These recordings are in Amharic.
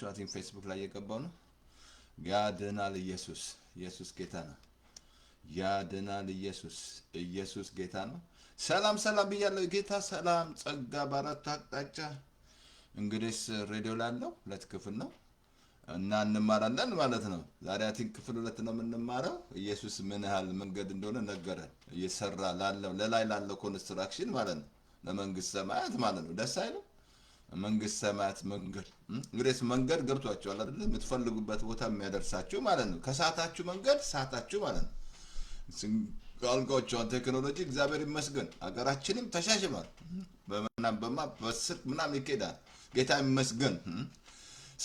ሰማችሁ አቲን ፌስቡክ ላይ የገባው ነው ያድናል ኢየሱስ ጌታ ነው ያድናል ኢየሱስ ጌታ ነው ሰላም ብያለሁ ጌታ ሰላም ጸጋ ባራት አቅጣጫ እንግዲህ ሬዲዮ ላለው ሁለት ክፍል ነው እና እንማራለን ማለት ነው ዛሬ አቲን ክፍል ሁለት ነው የምንማረው ኢየሱስ ምን ያህል መንገድ እንደሆነ ነገረን እየሰራ ላለው ለላይ ላለው ኮንስትራክሽን ማለት ነው ለመንግስት ሰማያት ማለት ነው ደስ አይልም መንግስት ሰማያት መንገድ እንግዲህ መንገድ ገብቷቸዋል አይደል የምትፈልጉበት ቦታ የሚያደርሳችሁ ማለት ነው ከሰዓታችሁ መንገድ ሰዓታችሁ ማለት ነው ጋልጋዎቹን ቴክኖሎጂ እግዚአብሔር ይመስገን አገራችንም ተሻሽሏል በስልክ ምናምን ይኬዳል ጌታ ይመስገን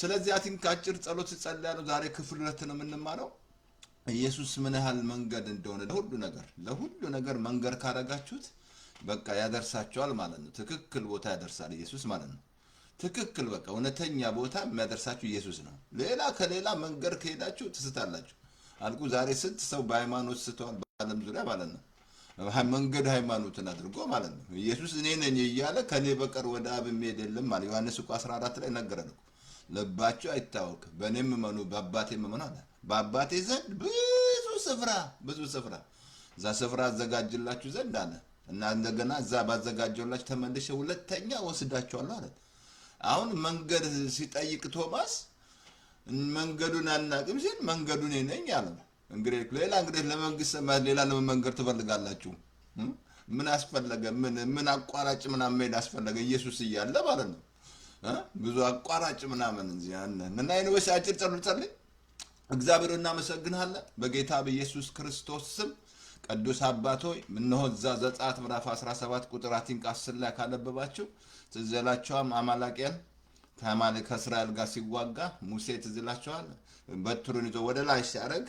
ስለዚህ አቲን ካጭር ጸሎት ጸልያለሁ ዛሬ ክፍል ሁለት ነው የምንማረው ኢየሱስ ምን ያህል መንገድ እንደሆነ ለሁሉ ነገር መንገድ ካረጋችሁት በቃ ያደርሳችኋል ማለት ነው ትክክል ቦታ ያደርሳል ኢየሱስ ማለት ነው ትክክል በቃ እውነተኛ ቦታ የሚያደርሳችሁ ኢየሱስ ነው ሌላ ከሌላ መንገድ ከሄዳችሁ ትስታላችሁ አልኩ ዛሬ ስንት ሰው በሃይማኖት ስተዋል በአለም ዙሪያ ማለት ነው መንገድ ሃይማኖትን አድርጎ ማለት ነው ኢየሱስ እኔ ነኝ እያለ ከኔ በቀር ወደ አብ የሚሄድ የለም ማለት ዮሐንስ 14 ላይ ነገረን ልባችሁ አይታወቅ በእኔም እመኑ በአባቴም እመኑ አለ በአባቴ ዘንድ ብዙ ስፍራ እዛ ስፍራ አዘጋጅላችሁ ዘንድ አለ እና እንደገና እዛ ባዘጋጀውላችሁ ተመልሼ ሁለተኛ ወስዳችኋለሁ አለ አሁን መንገድ ሲጠይቅ ቶማስ መንገዱን አናቅም ሲል መንገዱን ነኝ አለ እንግዲህ ለመንግስት ሰማያት ሌላ ለመንገድ ትፈልጋላችሁ ምን አስፈለገ ምን አቋራጭ ምናምን መሄድ አስፈለገ ኢየሱስ እያለ ማለት ነው ብዙ አቋራጭ ምናምን እንጂ እና ይነውስ አጭር ጸሎት እግዚአብሔር እናመሰግናለን በጌታ በኢየሱስ ክርስቶስ ስም ቅዱስ አባት ሆይ እነሆ ዘጸአት ምዕራፍ 17 ቁጥር 10 ላይ ካነበባችሁ ትዘላችኋል አማላቂያን ከእስራኤል ጋር ሲዋጋ ሙሴ ትዝላችኋል በትሩን ይዞ ወደ ላይ ሲያረግ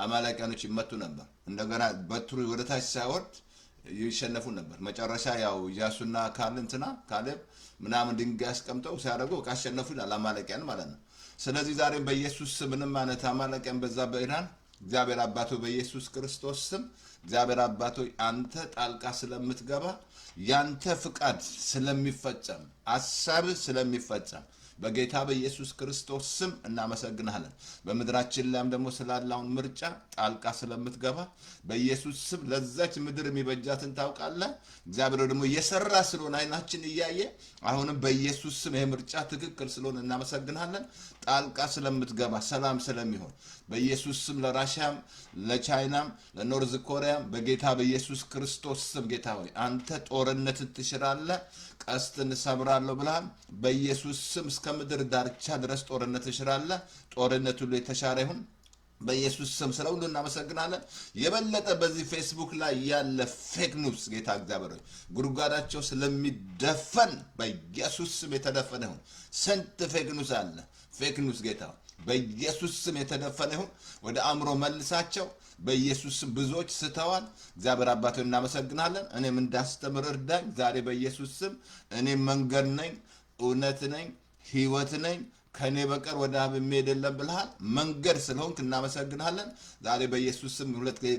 አማላቂያኖች ይመቱ ነበር እንደገና በትሩ ወደ ታች ሳይወርድ ይሸነፉ ነበር መጨረሻ ያው ኢያሱና ካሌብ ምናምን ድንጋይ አስቀምጠው ሲያረጉ ካሸነፉ ይላል አማላቂያን ማለት ነው ስለዚህ ዛሬ በኢየሱስ ስም ምንም ማለት አማላቂያን በዛ በኢራን እግዚአብሔር አባቶ በኢየሱስ ክርስቶስ ስም እግዚአብሔር አባቶ አንተ ጣልቃ ስለምትገባ ያንተ ፍቃድ ስለሚፈጸም ሐሳብ ስለሚፈጸም በጌታ በኢየሱስ ክርስቶስ ስም እናመሰግናለን በመድራችን ላይም ደግሞ ስላላው ምርጫ ጣልቃ ስለምትገባ በኢየሱስ ስም ለዛች ምድር የሚበጃትን ታውቃለህ እግዚአብሔር ደግሞ እየሰራ ስለሆነ አይናችን እያየ አሁንም በኢየሱስ ስም ይሄ ምርጫ ትክክል ስለሆነ እናመሰግናለን ጣልቃ ስለምትገባ ሰላም ስለሚሆን በኢየሱስ ስም ለራሽያም ለቻይናም ለኖርዝ ኮሪያም በጌታ በኢየሱስ ክርስቶስ ስም ጌታ ሆይ አንተ ጦርነት ትሽራለህ ቀስትን ሰብራለሁ ብለሃል በኢየሱስ ስም እስከ ምድር ዳርቻ ድረስ ጦርነት ትሽራለህ ጦርነቱ ላይ ተሻረ ይሁን በኢየሱስ ስም ስለሁሉ እናመሰግናለን የበለጠ በዚህ ፌስቡክ ላይ ያለ ፌክ ኒውስ ጌታ እግዚአብሔር ጉርጓዳቸው ስለሚደፈን በኢየሱስ ስም የተደፈነ ይሁን ስንት ፌክ ኒውስ አለ ፌክ ኒውስ ጌታ በኢየሱስ ስም የተደፈነ ይሁን ወደ አእምሮ መልሳቸው በኢየሱስ ስም ብዙዎች ስተዋል እግዚአብሔር አባቴ እናመሰግናለን እኔም እንዳስተምር እርዳኝ ዛሬ በኢየሱስ ስም እኔ መንገድ ነኝ እውነት ነኝ ህይወት ነኝ ከኔ በቀር ወደ አብ የሚሄድ የለም ብለሃል መንገድ ስለሆንክ እናመሰግናለን ዛሬ በኢየሱስ ስም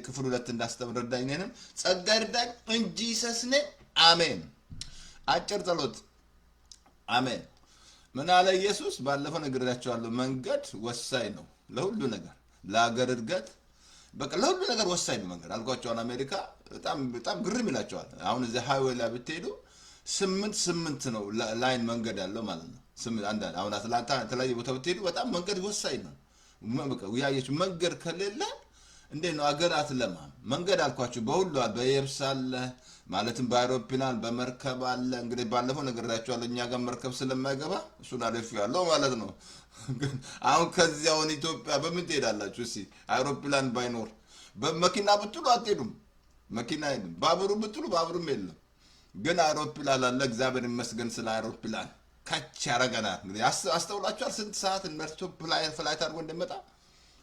ክፍል ሁለት እንዳስተምር እርዳኝ ነንም ጸጋ እርዳኝ እንጂ ሰስኔ አሜን አጭር ጸሎት አሜን ምን አለ ኢየሱስ ባለፈው ነግሬያችኋለሁ መንገድ ወሳኝ ነው ለሁሉ ነገር ለሀገር እድገት በቃ ለሁሉ ነገር ወሳኝ ነው መንገድ አልኳቸው አሜሪካ በጣም ግርም ይላቸዋል አሁን እዚህ ሃይዌይ ላይ ብትሄዱ 8 ነው ላይን መንገድ ያለው ማለት ነው አንዳንድ አሁን አትላንታ ተለያየ ቦታ ብትሄዱ በጣም መንገድ ወሳኝ ነው በቃ ያያችሁ መንገድ ከሌለ እንዴት ነው አገር አትለማም መንገድ አልኳችሁ በሁሉ በየብስ አለ ማለትም በአውሮፕላን በመርከብ አለ እንግዲህ ባለፈው ነግሬያችኋለሁ እኛ ጋር መርከብ ስለማይገባ እሱን አለፍ ያለው ማለት ነው አሁን ከዚያውን ኢትዮጵያ በምን ትሄዳላችሁ እሺ አውሮፕላን ባይኖር በመኪና ብትሉ አትሄዱም መኪና የለም ባቡሩ ብትሉ ባቡሩም የለም ግን አውሮፕላን አለ እግዚአብሔር ይመስገን ስለ አውሮፕላን ካች ያረጋና እንግዲህ አስተውላችኋል ስንት ሰዓት እንመርቶ ፍላይት አድርጎ እንደመጣ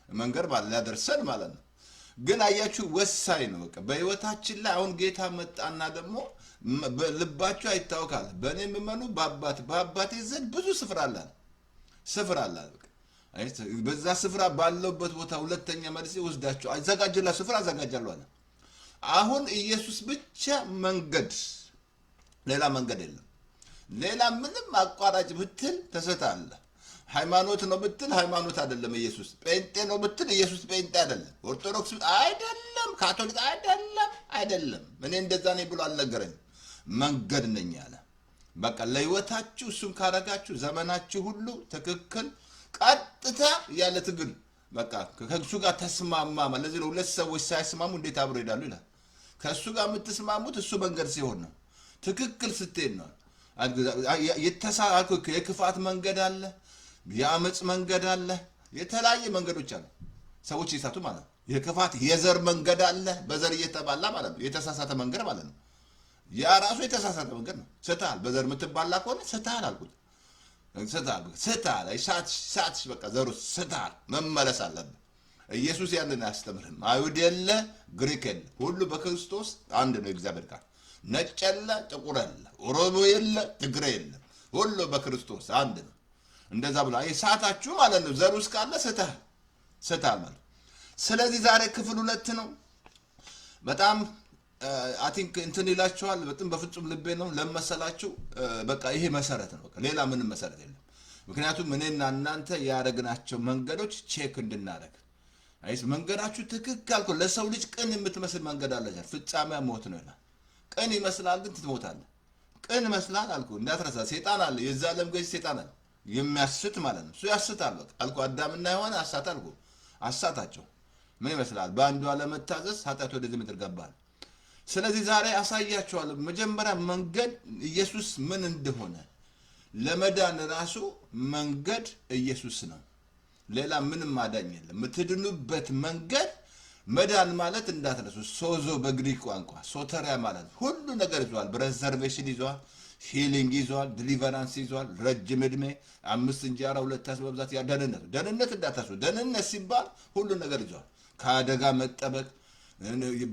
መንገድ ባለ ያደርሰን ማለት ነው ግን አያችሁ ወሳኝ ነው በቃ በህይወታችን ላይ አሁን ጌታ መጣና ደግሞ ልባችሁ አይታወቃል በእኔ የምመኑ በአባቴ ዘንድ ብዙ ስፍራ አለ በቃ በዛ ስፍራ ባለበት ቦታ ሁለተኛ መልሴ ወስዳችሁ አዘጋጀላ ስፍራ አዘጋጃለሁ አለ አሁን ኢየሱስ ብቻ መንገድ ሌላ መንገድ የለም ሌላ ምንም አቋራጭ ብትል ተሰጣለ ሃይማኖት ነው ብትል ሃይማኖት አይደለም ኢየሱስ። ጴንጤ ነው ብትል ኢየሱስ ጴንጤ አይደለም። ኦርቶዶክስ አይደለም። ካቶሊክ አይደለም። እኔ እንደዛ ነኝ ብሎ አልነገረኝም። መንገድ ነኝ አለ። በቃ ለህይወታችሁ እሱን ካረጋችሁ ዘመናችሁ ሁሉ ትክክል ቀጥታ ያለ ትግል በቃ ከእሱ ጋር ተስማማ ማለት ለዚህ ነው ሁለት ሰዎች ሳይስማሙ እንዴት አብረው ይሄዳሉ ይላል። ከእሱ ጋር የምትስማሙት እሱ መንገድ ሲሆን ነው። ትክክል ስትሄድ ነው። የክፋት መንገድ አለ፣ የአመፅ መንገድ አለ፣ የተለያየ መንገዶች አሉ። ሰዎች ይሳቱ ማለት ነው። የክፋት የዘር መንገድ አለ፣ በዘር እየተባላ ማለት ነው። የተሳሳተ መንገድ ማለት ነው። ያ ራሱ የተሳሳተ መንገድ ነው። ስተሃል በዘር የምትባላ ከሆነ ስተሃል አልኩት። ስተሃል ሳትሽ በቃ ዘሩ ስተሃል መመለስ አለብህ። ኢየሱስ ያንን አያስተምርህም። አይሁድ የለ ግሪክ የለ፣ ሁሉ በክርስቶስ አንድ ነው። እግዚአብሔር ቃል ነጭ የለ ጥቁር የለ፣ ኦሮሞ የለ ትግሬ የለ፣ ሁሉ በክርስቶስ አንድ ነው። እንደዛ ብሎ ሳታችሁ ማለት ነው። ዘሩ እስካለ ስተሃል ማለት። ስለዚህ ዛሬ ክፍል 2 ነው። በጣም አይ ቲንክ እንትን ይላችኋል። በጣም በፍጹም ልቤ ነው ለመሰላችሁ። በቃ ይሄ መሰረት ነው። በቃ ሌላ ምንም መሰረት የለም። ምክንያቱም እኔና እናንተ ያደረግናቸው መንገዶች ቼክ እንድናደርግ አይስ መንገዳችሁ ትክክል እኮ ለሰው ልጅ ቅን የምትመስል መንገድ አለች። ፍጻሜ ሞት ነው ይላል። ቅን ይመስላል ግን ትሞታለህ። ቅን ይመስላል አልኩ እንዳትረሳ። ሰይጣን አለ፣ የዛ ዓለም ገዥ ሰይጣን አለ፣ የሚያስት ማለት ነው። እሱ ያስታል። በቃ አልኩ አዳምና ሔዋን አሳታልኩ፣ አሳታቸው። ምን ይመስላል? በአንዱ አለመታዘዝ ኃጢአት ወደዚህ ምድር ገባል። ስለዚህ ዛሬ አሳያችኋለሁ። መጀመሪያ መንገድ ኢየሱስ ምን እንደሆነ ለመዳን ራሱ መንገድ ኢየሱስ ነው። ሌላ ምንም ማዳኝ የለም። የምትድኑበት መንገድ መዳን ማለት እንዳትረሱ። ሶዞ በግሪክ ቋንቋ ሶተሪያ ማለት ሁሉ ነገር ይዟል። ፕሬዘርቬሽን ይዟል፣ ሂሊንግ ይዟል፣ ዲሊቨራንስ ይዟል፣ ረጅም ዕድሜ፣ 5 እንጀራ 2 ዓሣ በብዛት ያ ደህንነት እንዳታስቡ። ደህንነት ሲባል ሁሉ ነገር ይዟል። ከአደጋ መጠበቅ፣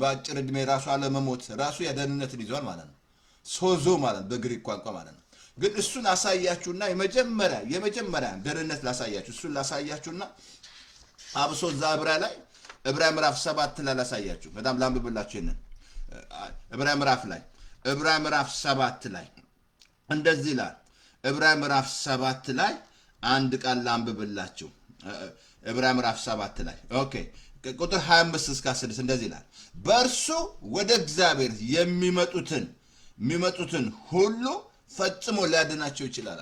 በአጭር ዕድሜ ራሱ አለመሞት ራሱ ያደህንነትን ይዟል ማለት ነው። ሶዞ ማለት በግሪክ ቋንቋ ማለት ነው። ግን እሱን አሳያችሁና የመጀመሪያ ደህንነት ላሳያችሁ። እሱን ላሳያችሁና አብሶ እዛ ዕብራውያን ምዕራፍ 7 ላይ ላሳያችሁ። በጣም ላንብብላችሁ። ይሄንን ዕብራውያን ምዕራፍ 7 ላይ እንደዚህ ይላል። ዕብራውያን ምዕራፍ 7 ላይ አንድ ቃል ላንብብላችሁ። ዕብራውያን ምዕራፍ 7 ላይ ኦኬ ቁጥር 25 እስከ 6 እንደዚህ ይላል። በእርሱ ወደ እግዚአብሔር የሚመጡትን ሁሉ ፈጽሞ ሊያድናቸው ይችላል።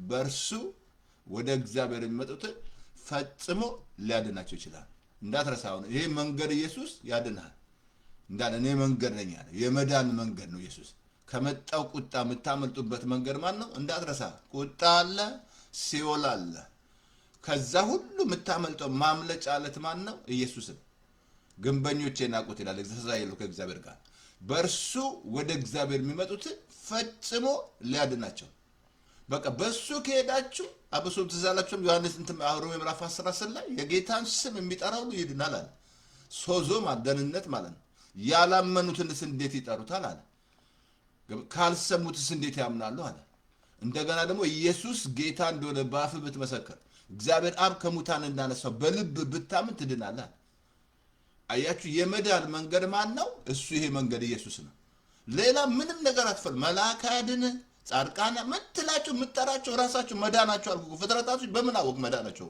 በእርሱ ወደ እግዚአብሔር የሚመጡትን ፈጽሞ ሊያድናቸው ይችላል። እንዳትረሳ። ይሄ መንገድ ኢየሱስ ያድናል እንዳለ እኔ መንገድ ነኝ አለ። የመዳን መንገድ ነው ኢየሱስ። ከመጣው ቁጣ የምታመልጡበት መንገድ ማን ነው? እንዳትረሳ። ቁጣ አለ፣ ሲኦል አለ። ከዛ ሁሉ የምታመልጠው ማምለጫ አለት ማን ነው? ኢየሱስን። ግንበኞች የናቁት ይላል እግዚአብሔር ከእግዚአብሔር ጋር። በእርሱ ወደ እግዚአብሔር የሚመጡትን ፈጽሞ ሊያድናቸው። በቃ በእሱ ከሄዳችሁ አብሶ ትዛላችሁም ዮሐንስ ሮሜ ምዕራፍ 10 ላይ የጌታን ስም የሚጠራ ሁሉ ይድናል አለ። ሶዞ ደህንነት ማለት ነው። ያላመኑትንስ እንዴት ይጠሩታል አለ። ካልሰሙትስ እንዴት ያምናሉ አለ። እንደገና ደግሞ ኢየሱስ ጌታ እንደሆነ በአፍ ብትመሰክር እግዚአብሔር አብ ከሙታን እንዳነሳው በልብ ብታምን ትድናለህ። አያችሁ፣ የመዳን መንገድ ማን ነው? እሱ። ይሄ መንገድ ኢየሱስ ነው። ሌላ ምንም ነገር አትፈል። መልአክ ያድንህ፣ ጻድቃና ምትላቸው ምትጠራቸው ራሳቸው መዳናቸው አልኩ። ፍጥረታቶች በምን አወቅ መዳናቸው?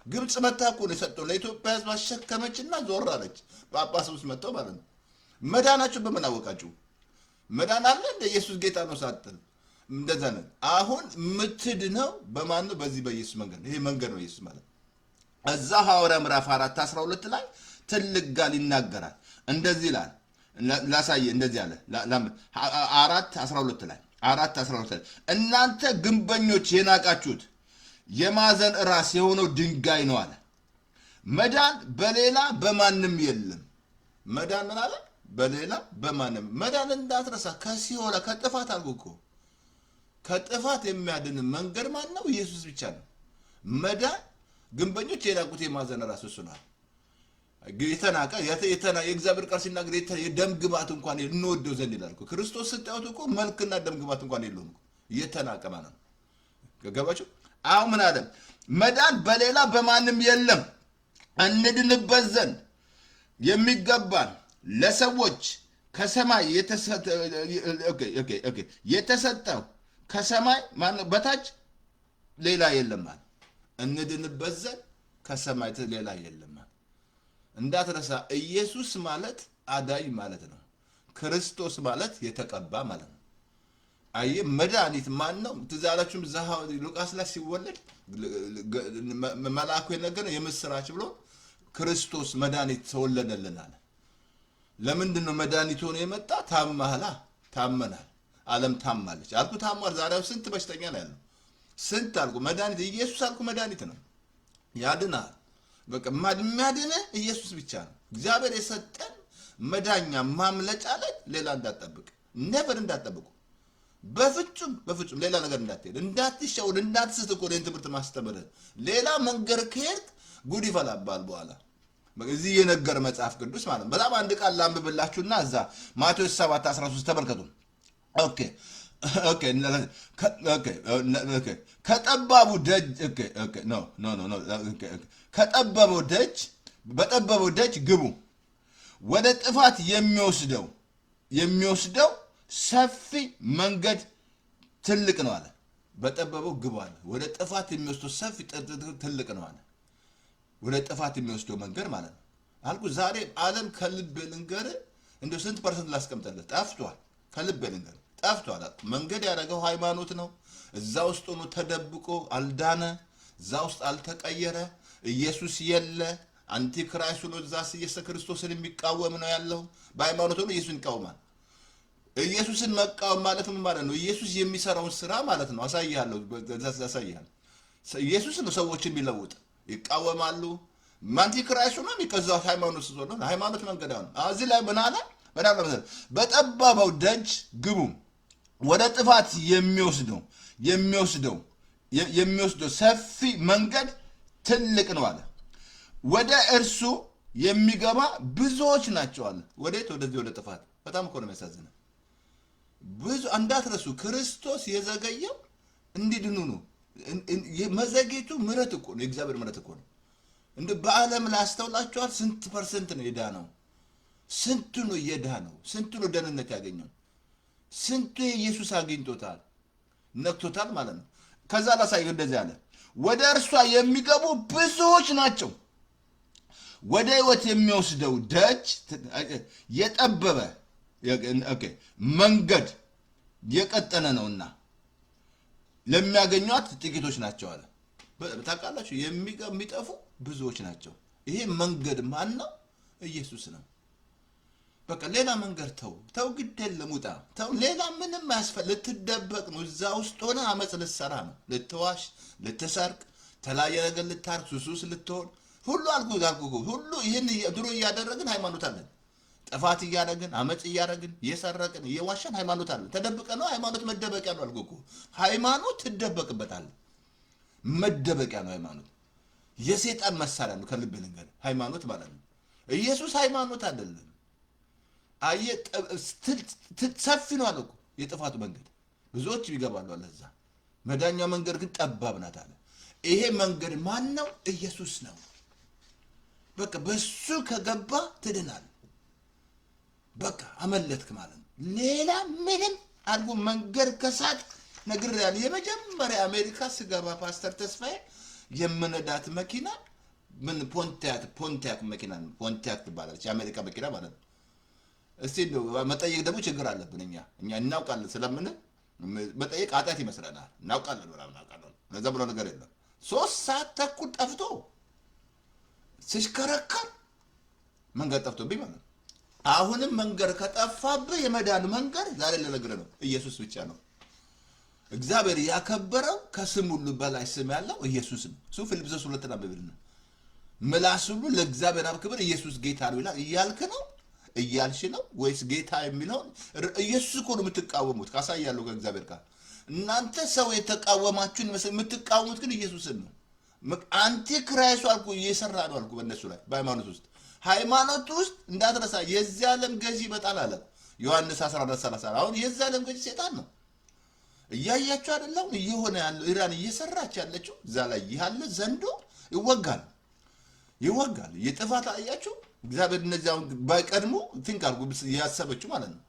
ግብጽ መታ እኮ ነው የሰጠው ለኢትዮጵያ ሕዝብ አሸከመችና ዞር አለች። ጳጳስ ውስጥ መጥተው ማለት ነው። መዳናቸው በምን አወቃችሁ? መዳን አለ እንደ ኢየሱስ ጌታ ነው ሳጥን እንደዛ ነው። አሁን ምትድነው በማን ነው? በዚህ በኢየሱስ መንገድ ነው። ይሄ መንገድ ነው ኢየሱስ ማለት። እዛ ሐዋርያ ምዕራፍ 4:12 ላይ ትልቅ ቃል ይናገራል። እንደዚህ ይላል። ላሳየ እንደዚህ አለ 4:12 ላይ እናንተ ግንበኞች የናቃችሁት የማዕዘን ራስ የሆነው ድንጋይ ነው አለ። መዳን በሌላ በማንም የለም። መዳን ምን አለ? በሌላ በማንም። መዳን እንዳትረሳ። ከሲኦል ከጥፋት አልኩ እኮ ከጥፋት የሚያድን መንገድ ማን ነው? ኢየሱስ ብቻ ነው። መዳን ግንበኞች የናቁት የማዕዘን ራስ እሱ ነው። የተናቀ የእግዚአብሔር ቃል ሲናገር የደም ግባት እንኳን እንወደው ዘንድ ይላል። ክርስቶስ ስታዩት እኮ መልክና ደም ግባት እንኳን የለውም። የተናቀ ማለት ነው። ገባችሁ? አሁን ምን አለ? መዳን በሌላ በማንም የለም። እንድንበት ዘንድ የሚገባን ለሰዎች ከሰማይ የተሰጠው ከሰማይ በታች ሌላ የለም። እንድንበት ዘንድ ከሰማይ ሌላ የለም። እንዳትረሳ ኢየሱስ ማለት አዳኝ ማለት ነው። ክርስቶስ ማለት የተቀባ ማለት ነው። አየ መድኃኒት ማን ነው? ትዝ አላችሁም? ሉቃስ ላይ ሲወለድ መልአኩ የነገረው የምስራች ብሎ ክርስቶስ መድኃኒት ተወለደልን አለ። ለምንድን ነው መድኃኒት ሆኖ የመጣ? ታመናል። ዓለም ታማለች አልኩ። ታሟል። ዛሬ ስንት በሽተኛ ነው ያለው? ስንት አልኩ። መድኃኒት ኢየሱስ አልኩ መድኃኒት ነው። ያድናል። በቃ የሚያድንህ ኢየሱስ ብቻ ነው። እግዚአብሔር የሰጠን መዳኛ ማምለጫ ላይ ሌላ እንዳትጠብቅ፣ ነበር እንዳትጠብቁ፣ በፍጹም ሌላ ነገር እንዳትሄድ፣ እንዳትሸውድ፣ እንዳትስት እኮ ነው ትምህርት ማስተምር። ሌላ መንገድ ከሄድክ ጉድ ይፈላባል በኋላ። እዚህ የነገር መጽሐፍ ቅዱስ ማለት በጣም አንድ ቃል ላንብብላችሁና እዛ ማቴዎስ 7:13 ተመልከቱ። ከጠባቡ ደጅ በጠበበው ደጅ ግቡ፣ ወደ ጥፋት የሚወስደው ሰፊ መንገድ ትልቅ ነው አለ። በጠበበው ግቡ አለ። ወደ ጥፋት የሚወስደው ሰፊ ትልቅ ነው አለ። ወደ ጥፋት የሚወስደው መንገድ ማለት ነው አልኩ። ዛሬ ዓለም ከልብ ልንገር እንደው ስንት ፐርሰንት ላስቀምጠልህ? ጠፍቷል። ከልብ ልንገር ጠፍቷል። መንገድ ያደረገው ሃይማኖት ነው። እዛ ውስጥ ሆኖ ተደብቆ አልዳነ፣ እዛ ውስጥ አልተቀየረ። ኢየሱስ የለ አንቲክራይስት ነው። እዛ ኢየሱስ ክርስቶስን የሚቃወም ነው ያለው። በሃይማኖት ሆኖ ኢየሱስን ይቃወማል። ኢየሱስን መቃወም ማለት ምን ማለት ነው? ኢየሱስ የሚሰራውን ስራ ማለት ነው። አሳይሃለሁ። ኢየሱስ ነው ሰዎችን የሚለውጥ። ይቃወማሉ። አንቲክራይስት ነው የሚቀዛው ሃይማኖት ስለሆነ ሃይማኖት መንገድ ነው። እዚህ ላይ ምን አለ? በጠባበው ደጅ ግቡ፣ ወደ ጥፋት የሚወስደው ሰፊ መንገድ ትልቅ ነው አለ። ወደ እርሱ የሚገባ ብዙዎች ናቸው አለ። ወዴት? ወደዚህ ወደ ጥፋት። በጣም እኮ ነው የሚያሳዝነው። ብዙ እንዳትረሱ፣ ክርስቶስ የዘገየው እንዲድኑ ነው። መዘግየቱ ምሕረት እኮ ነው፣ የእግዚአብሔር ምሕረት እኮ ነው። እንደ በዓለም ላይ አስተውላችኋል? ስንት ፐርሰንት ነው የዳነው? ስንቱ ነው የዳነው? ስንቱ ነው ደህንነት ያገኘው? ስንቱ ኢየሱስ አግኝቶታል፣ ነክቶታል ማለት ነው። ከዛ ላሳይ። እንደዚህ አለ፣ ወደ እርሷ የሚገቡ ብዙዎች ናቸው። ወደ ሕይወት የሚወስደው ደጅ የጠበበ መንገድ የቀጠነ ነውና ለሚያገኟት ጥቂቶች ናቸው አለ። ታውቃላችሁ? የሚጠፉ ብዙዎች ናቸው። ይሄ መንገድ ማን ነው? ኢየሱስ ነው። በቃ ሌላ መንገድ ተው፣ ግድ የለም ውጣ፣ ተው። ሌላ ምንም አያስፈልግ። ልትደበቅ ነው። እዛ ውስጥ ሆነ አመፅ ልትሰራ ነው። ልትዋሽ፣ ልትሰርቅ፣ ተለያየ ነገር ልታርግ፣ ሱስ ልትሆን ሁሉ አልኩ ሁሉ ይህን ድሮ እያደረግን ሃይማኖት አለን። ጥፋት እያደረግን አመፅ እያደረግን እየሰረቅን እየዋሸን ሃይማኖት አለን። ተደብቀ ነው። ሃይማኖት መደበቂያ ነው አልኩ። ሃይማኖት ትደበቅበታል። መደበቂያ ነው ሃይማኖት። የሰይጣን መሳሪያ ነው። ከልብ ልንገር፣ ሃይማኖት ማለት ነው። ኢየሱስ ሃይማኖት አይደለም። አየ ሰፊ ነው አለ እኮ የጥፋቱ መንገድ፣ ብዙዎች ይገባሉ አለ። እዛ መዳኛው መንገድ ግን ጠባብ ናት አለ። ይሄ መንገድ ማን ነው? ኢየሱስ ነው። በቃ በሱ ከገባ ትድናል። በቃ አመለጥክ ማለት ነው። ሌላ ምንም አልኩ። መንገድ ከሳት ነግሬያለሁ። የመጀመሪያ አሜሪካ ስገባ ፓስተር ተስፋዬ የምነዳት መኪና ምን ፖንቲያክ መኪና ነው። ፖንቲያክ ትባላለች፣ የአሜሪካ መኪና ማለት ነው። እስቲ መጠየቅ ደግሞ ችግር አለብን እኛ እናውቃለን። ስለምን መጠየቅ ኃጢአት ይመስለናል። እናውቃለን ለዛ ብሎ ነገር የለም። 3 ሰዓት ተኩል ጠፍቶ ሲሽከረከር መንገድ ጠፍቶብኝ ማለት ነው። አሁንም መንገድ ከጠፋብህ የመዳን መንገድ ዛሬ ልነግርህ ነው፣ ኢየሱስ ብቻ ነው። እግዚአብሔር ያከበረው ከስም ሁሉ በላይ ስም ያለው ኢየሱስ ነው። እሱ ፊልጵስዩስ 2:2 ነው። ምላስ ሁሉ ለእግዚአብሔር አብ ክብር ኢየሱስ ጌታ ነው ይላል። እያልክ ነው እያልሽ ነው ወይስ ጌታ የሚለውን? ኢየሱስ እኮ ነው የምትቃወሙት። ካሳያለሁ ከእግዚአብሔር ጋር እናንተ ሰው የተቃወማችሁን የምትቃወሙት ግን ኢየሱስን ነው። አንቲ ክራይስቱ አልኩ እየሰራ ነው አልኩ። በእነሱ ላይ በሃይማኖት ውስጥ እንዳትረሳ የዚህ ዓለም ገዢ ይመጣል አለ ዮሐንስ 14:30። አሁን የዚህ ዓለም ገዢ ሰይጣን ነው። እያያችሁ አይደለም? እየሆነ ያለው ኢራን እየሰራች ያለችው እዛ ላይ ያለ ዘንዶ ይወጋል። የጥፋት አያችሁ። እግዚአብሔር እነዚያውን ባይቀድሙ ቲንክ አልኩ ያሰበችው ማለት ነው።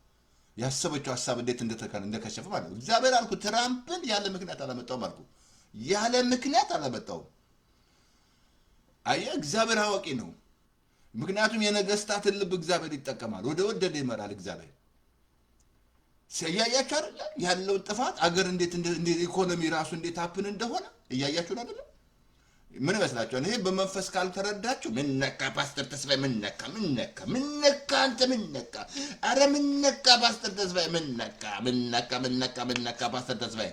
ያሰበችው ሐሳብ እንዴት እንደከሸፈ ማለት ነው። እግዚአብሔር አልኩ ትራምፕን ያለ ምክንያት አላመጣውም አልኩ። ያለ ምክንያት አላመጣውም። አየህ እግዚአብሔር አዋቂ ነው። ምክንያቱም የነገስታትን ልብ እግዚአብሔር ይጠቀማል። ወደ ወደደ ይመራል እግዚአብሔር። እያያችሁ አይደለ ያለውን ጥፋት አገር እንዴት ኢኮኖሚ ራሱ እንዴት አፕን እንደሆነ እያያችሁ አይደለ? ምን ይመስላችኋል? ይሄ በመንፈስ ካልተረዳችሁ ምን ነካ ፓስተር ተስፋዬ ምን ነካ አንተ ምን ነካ አረ ምን ነካ ፓስተር ተስፋዬ ምን ነካ ፓስተር ተስፋዬ።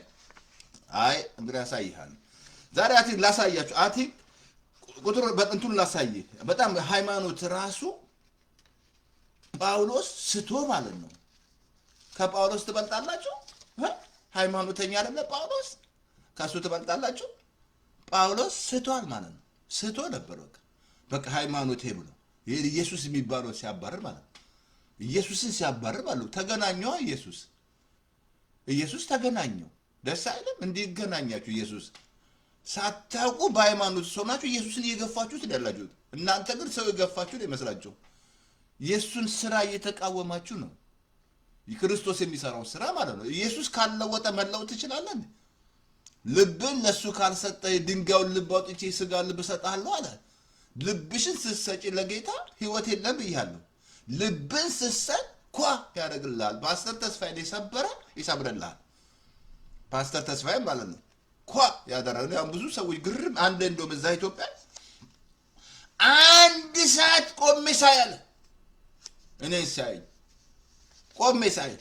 አይ እንግዲህ ያሳይሃል ዛሬ ላሳያችሁ ቁጥር በእንቱን ላሳይ። በጣም ሃይማኖት ራሱ ጳውሎስ ስቶ ማለት ነው። ከጳውሎስ ትበልጣላችሁ? ሃይማኖተኛ አይደለ ጳውሎስ? ከሱ ትበልጣላችሁ? ጳውሎስ ስቷል ማለት ነው። ስቶ ነበር በቃ ሃይማኖት ብሎ ኢየሱስ የሚባለው ሲያባርር ማለት ነው። ኢየሱስን ሲያባርር ማለት ነው። ተገናኘው ኢየሱስ ተገናኘው። ደስ አይልም? እንዲገናኛችሁ ኢየሱስ ሳታውቁ በሃይማኖት ሆናችሁ ኢየሱስን እየገፋችሁት ያላችሁት። እናንተ ግን ሰው የገፋችሁ ይመስላችሁ። ኢየሱስን ስራ እየተቃወማችሁ ነው። ክርስቶስ የሚሰራው ስራ ማለት ነው። ኢየሱስ ካልለወጠ መለወጥ ትችላለህ? ልብን ለሱ ካልሰጠ ድንጋዩን ልብ አውጥቼ ስጋ ልብ ሰጣለሁ አለ። ልብሽን ስትሰጪ ለጌታ ህይወት የለም ብያለሁ። ልብን ስትሰጥ ኳ ያደርግልሃል። ፓስተር ተስፋዬ የሰበረ ይሰብርልሃል። ፓስተር ተስፋዬ ማለት ነው ኳ ያደረገ ያው ብዙ ሰዎች ግርም አንድ እንደውም እዛ ኢትዮጵያ አንድ ሰዓት ቆሜ ሳያለ እኔ ሳይ ቆሜ ሳይ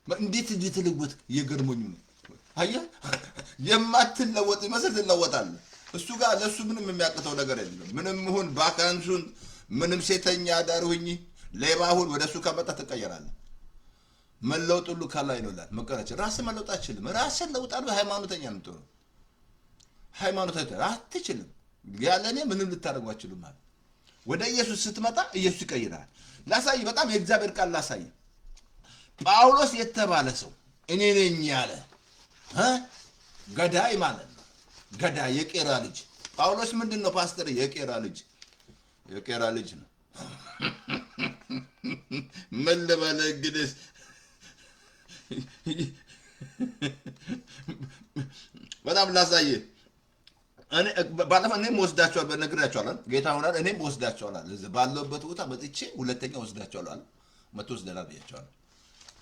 እንዴት ልውጥ የገርሞኝ ነው። አየህ የማትለወጥ ይመስል ትለወጣለህ። እሱ ጋር ለሱ ምንም የሚያቅተው ነገር የለም። ምንም ይሁን ባካንሱን ምንም ሴተኛ አዳር ሁኚ ሌባ ሁን ወደሱ ከመጣ ትቀየራለህ። መለውጥ ሁሉ ከላይ ነው ይላል። መቀረች ራስ መለውጥ አትችልም። ራስን ለውጣለህ ሃይማኖተኛ ነው የምትሆነው። ሃይማኖተኛ አትችልም። ያለኔ ምንም ልታደርጉ አትችሉም ማለት ወደ ኢየሱስ ስትመጣ ኢየሱስ ይቀይራል። ላሳይ በጣም የእግዚአብሔር ቃል ላሳይ። ጳውሎስ የተባለ ሰው እኔ ነኝ ያለ ገዳይ ማለት ነው። ገዳይ የቄራ ልጅ ጳውሎስ ምንድን ነው ፓስተር? የቄራ ልጅ ነው። ምን ልበል እንግዲህ በጣም ላሳይ። ባለፈው እኔም ወስዳቸዋል በነግራቸዋል። ጌታ ሆናል እኔም ወስዳቸዋል። እዚህ ባለበት ቦታ መጥቼ ሁለተኛ ወስዳቸዋል። መቶ ወስደናል ብያቸዋል።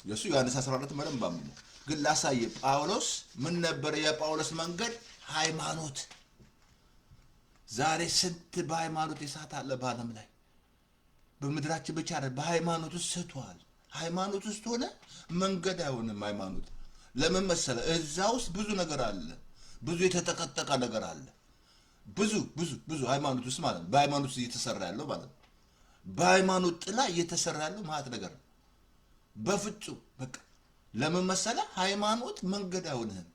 የሱ ዮሐንስ 14 መረም ባምኑ ግን ላሳይ። ጳውሎስ ምን ነበር የጳውሎስ መንገድ? ሃይማኖት። ዛሬ ስንት በሃይማኖት የሳት አለ በዓለም ላይ በምድራችን ብቻ አይደል። በሃይማኖት ውስጥ ስቷል። ሃይማኖት ውስጥ ሆነ መንገድ አይሆንም። ሃይማኖት ለምን መሰለ? እዛ ውስጥ ብዙ ነገር አለ። ብዙ የተጠቀጠቀ ነገር አለ። ብዙ ሃይማኖት ውስጥ ማለት ነው። በሃይማኖት ውስጥ እየተሰራ ያለው ማለት ነው። በሃይማኖት ጥላ እየተሰራ ያለው ማለት ነገር ነው። በፍጹም በቃ ለምን መሰለ? ሃይማኖት መንገድ አይሆንም።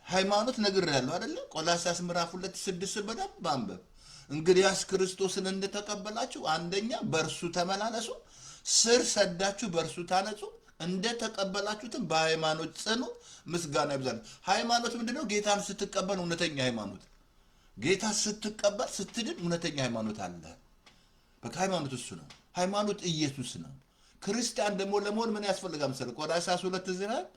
ሃይማኖት ነገር ያለው አይደለ? ቆላስይስ ምዕራፍ 2:6 በደንብ አንብብ። እንግዲያስ ክርስቶስን እንደተቀበላችሁ አንደኛ በእርሱ ተመላለሱ፣ ስር ሰዳችሁ በእርሱ ታነጹ፣ እንደተቀበላችሁትም በሃይማኖት ጽኑ፣ ምስጋና ይብዛል። ሃይማኖት ምንድነው? ጌታን ስትቀበል እውነተኛ ሃይማኖት። ጌታ ስትቀበል ስትድን እውነተኛ ሃይማኖት አለ። በቃ ሃይማኖት እሱ ነው። ሃይማኖት ኢየሱስ ነው። ክርስቲያን ደግሞ ለመሆን ምን ያስፈልጋል መሰለህ? ቆላስይስ 2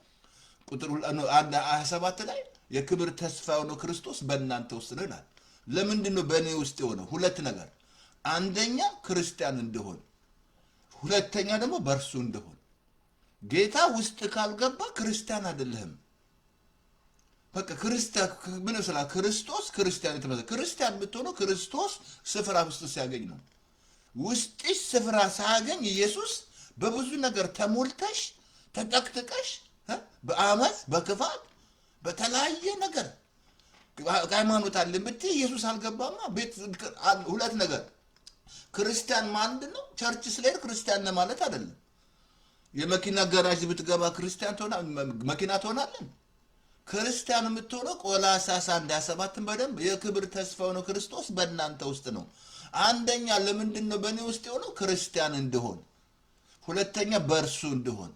ቁጥር 27 ላይ የክብር ተስፋ የሆነው ክርስቶስ በእናንተ ውስጥ ነው ይላል። ለምንድን ነው በእኔ ውስጥ የሆነው? ሁለት ነገር፣ አንደኛ ክርስቲያን እንደሆን፣ ሁለተኛ ደግሞ በእርሱ እንደሆን። ጌታ ውስጥ ካልገባ ክርስቲያን አይደለህም። በቃ ክርስቲያን ምን ይመስላል? ክርስቶስ ክርስቲያን የተመሰለ ክርስቲያን የምትሆነው ክርስቶስ ስፍራ ውስጥ ሲያገኝ ነው። ውስጥሽ ስፍራ ሳያገኝ ኢየሱስ በብዙ ነገር ተሞልተሽ ተጠቅጥቀሽ በአመፅ በክፋት በተለያየ ነገር ሃይማኖት አለ ብትይ ኢየሱስ አልገባማ። ቤት ሁለት ነገር ክርስቲያን ማለት ነው። ቸርች ስለሄድ ክርስቲያን ነው ማለት አይደለም። የመኪና ጋራጅ ብትገባ ክርስቲያን መኪና ትሆናለህ። ክርስቲያን የምትሆነው ቆላስይስ 1:27 በደንብ የክብር ተስፋ ነው ክርስቶስ በእናንተ ውስጥ ነው። አንደኛ ለምንድን ነው በእኔ ውስጥ የሆነው? ክርስቲያን እንደሆን፣ ሁለተኛ በእርሱ እንደሆን።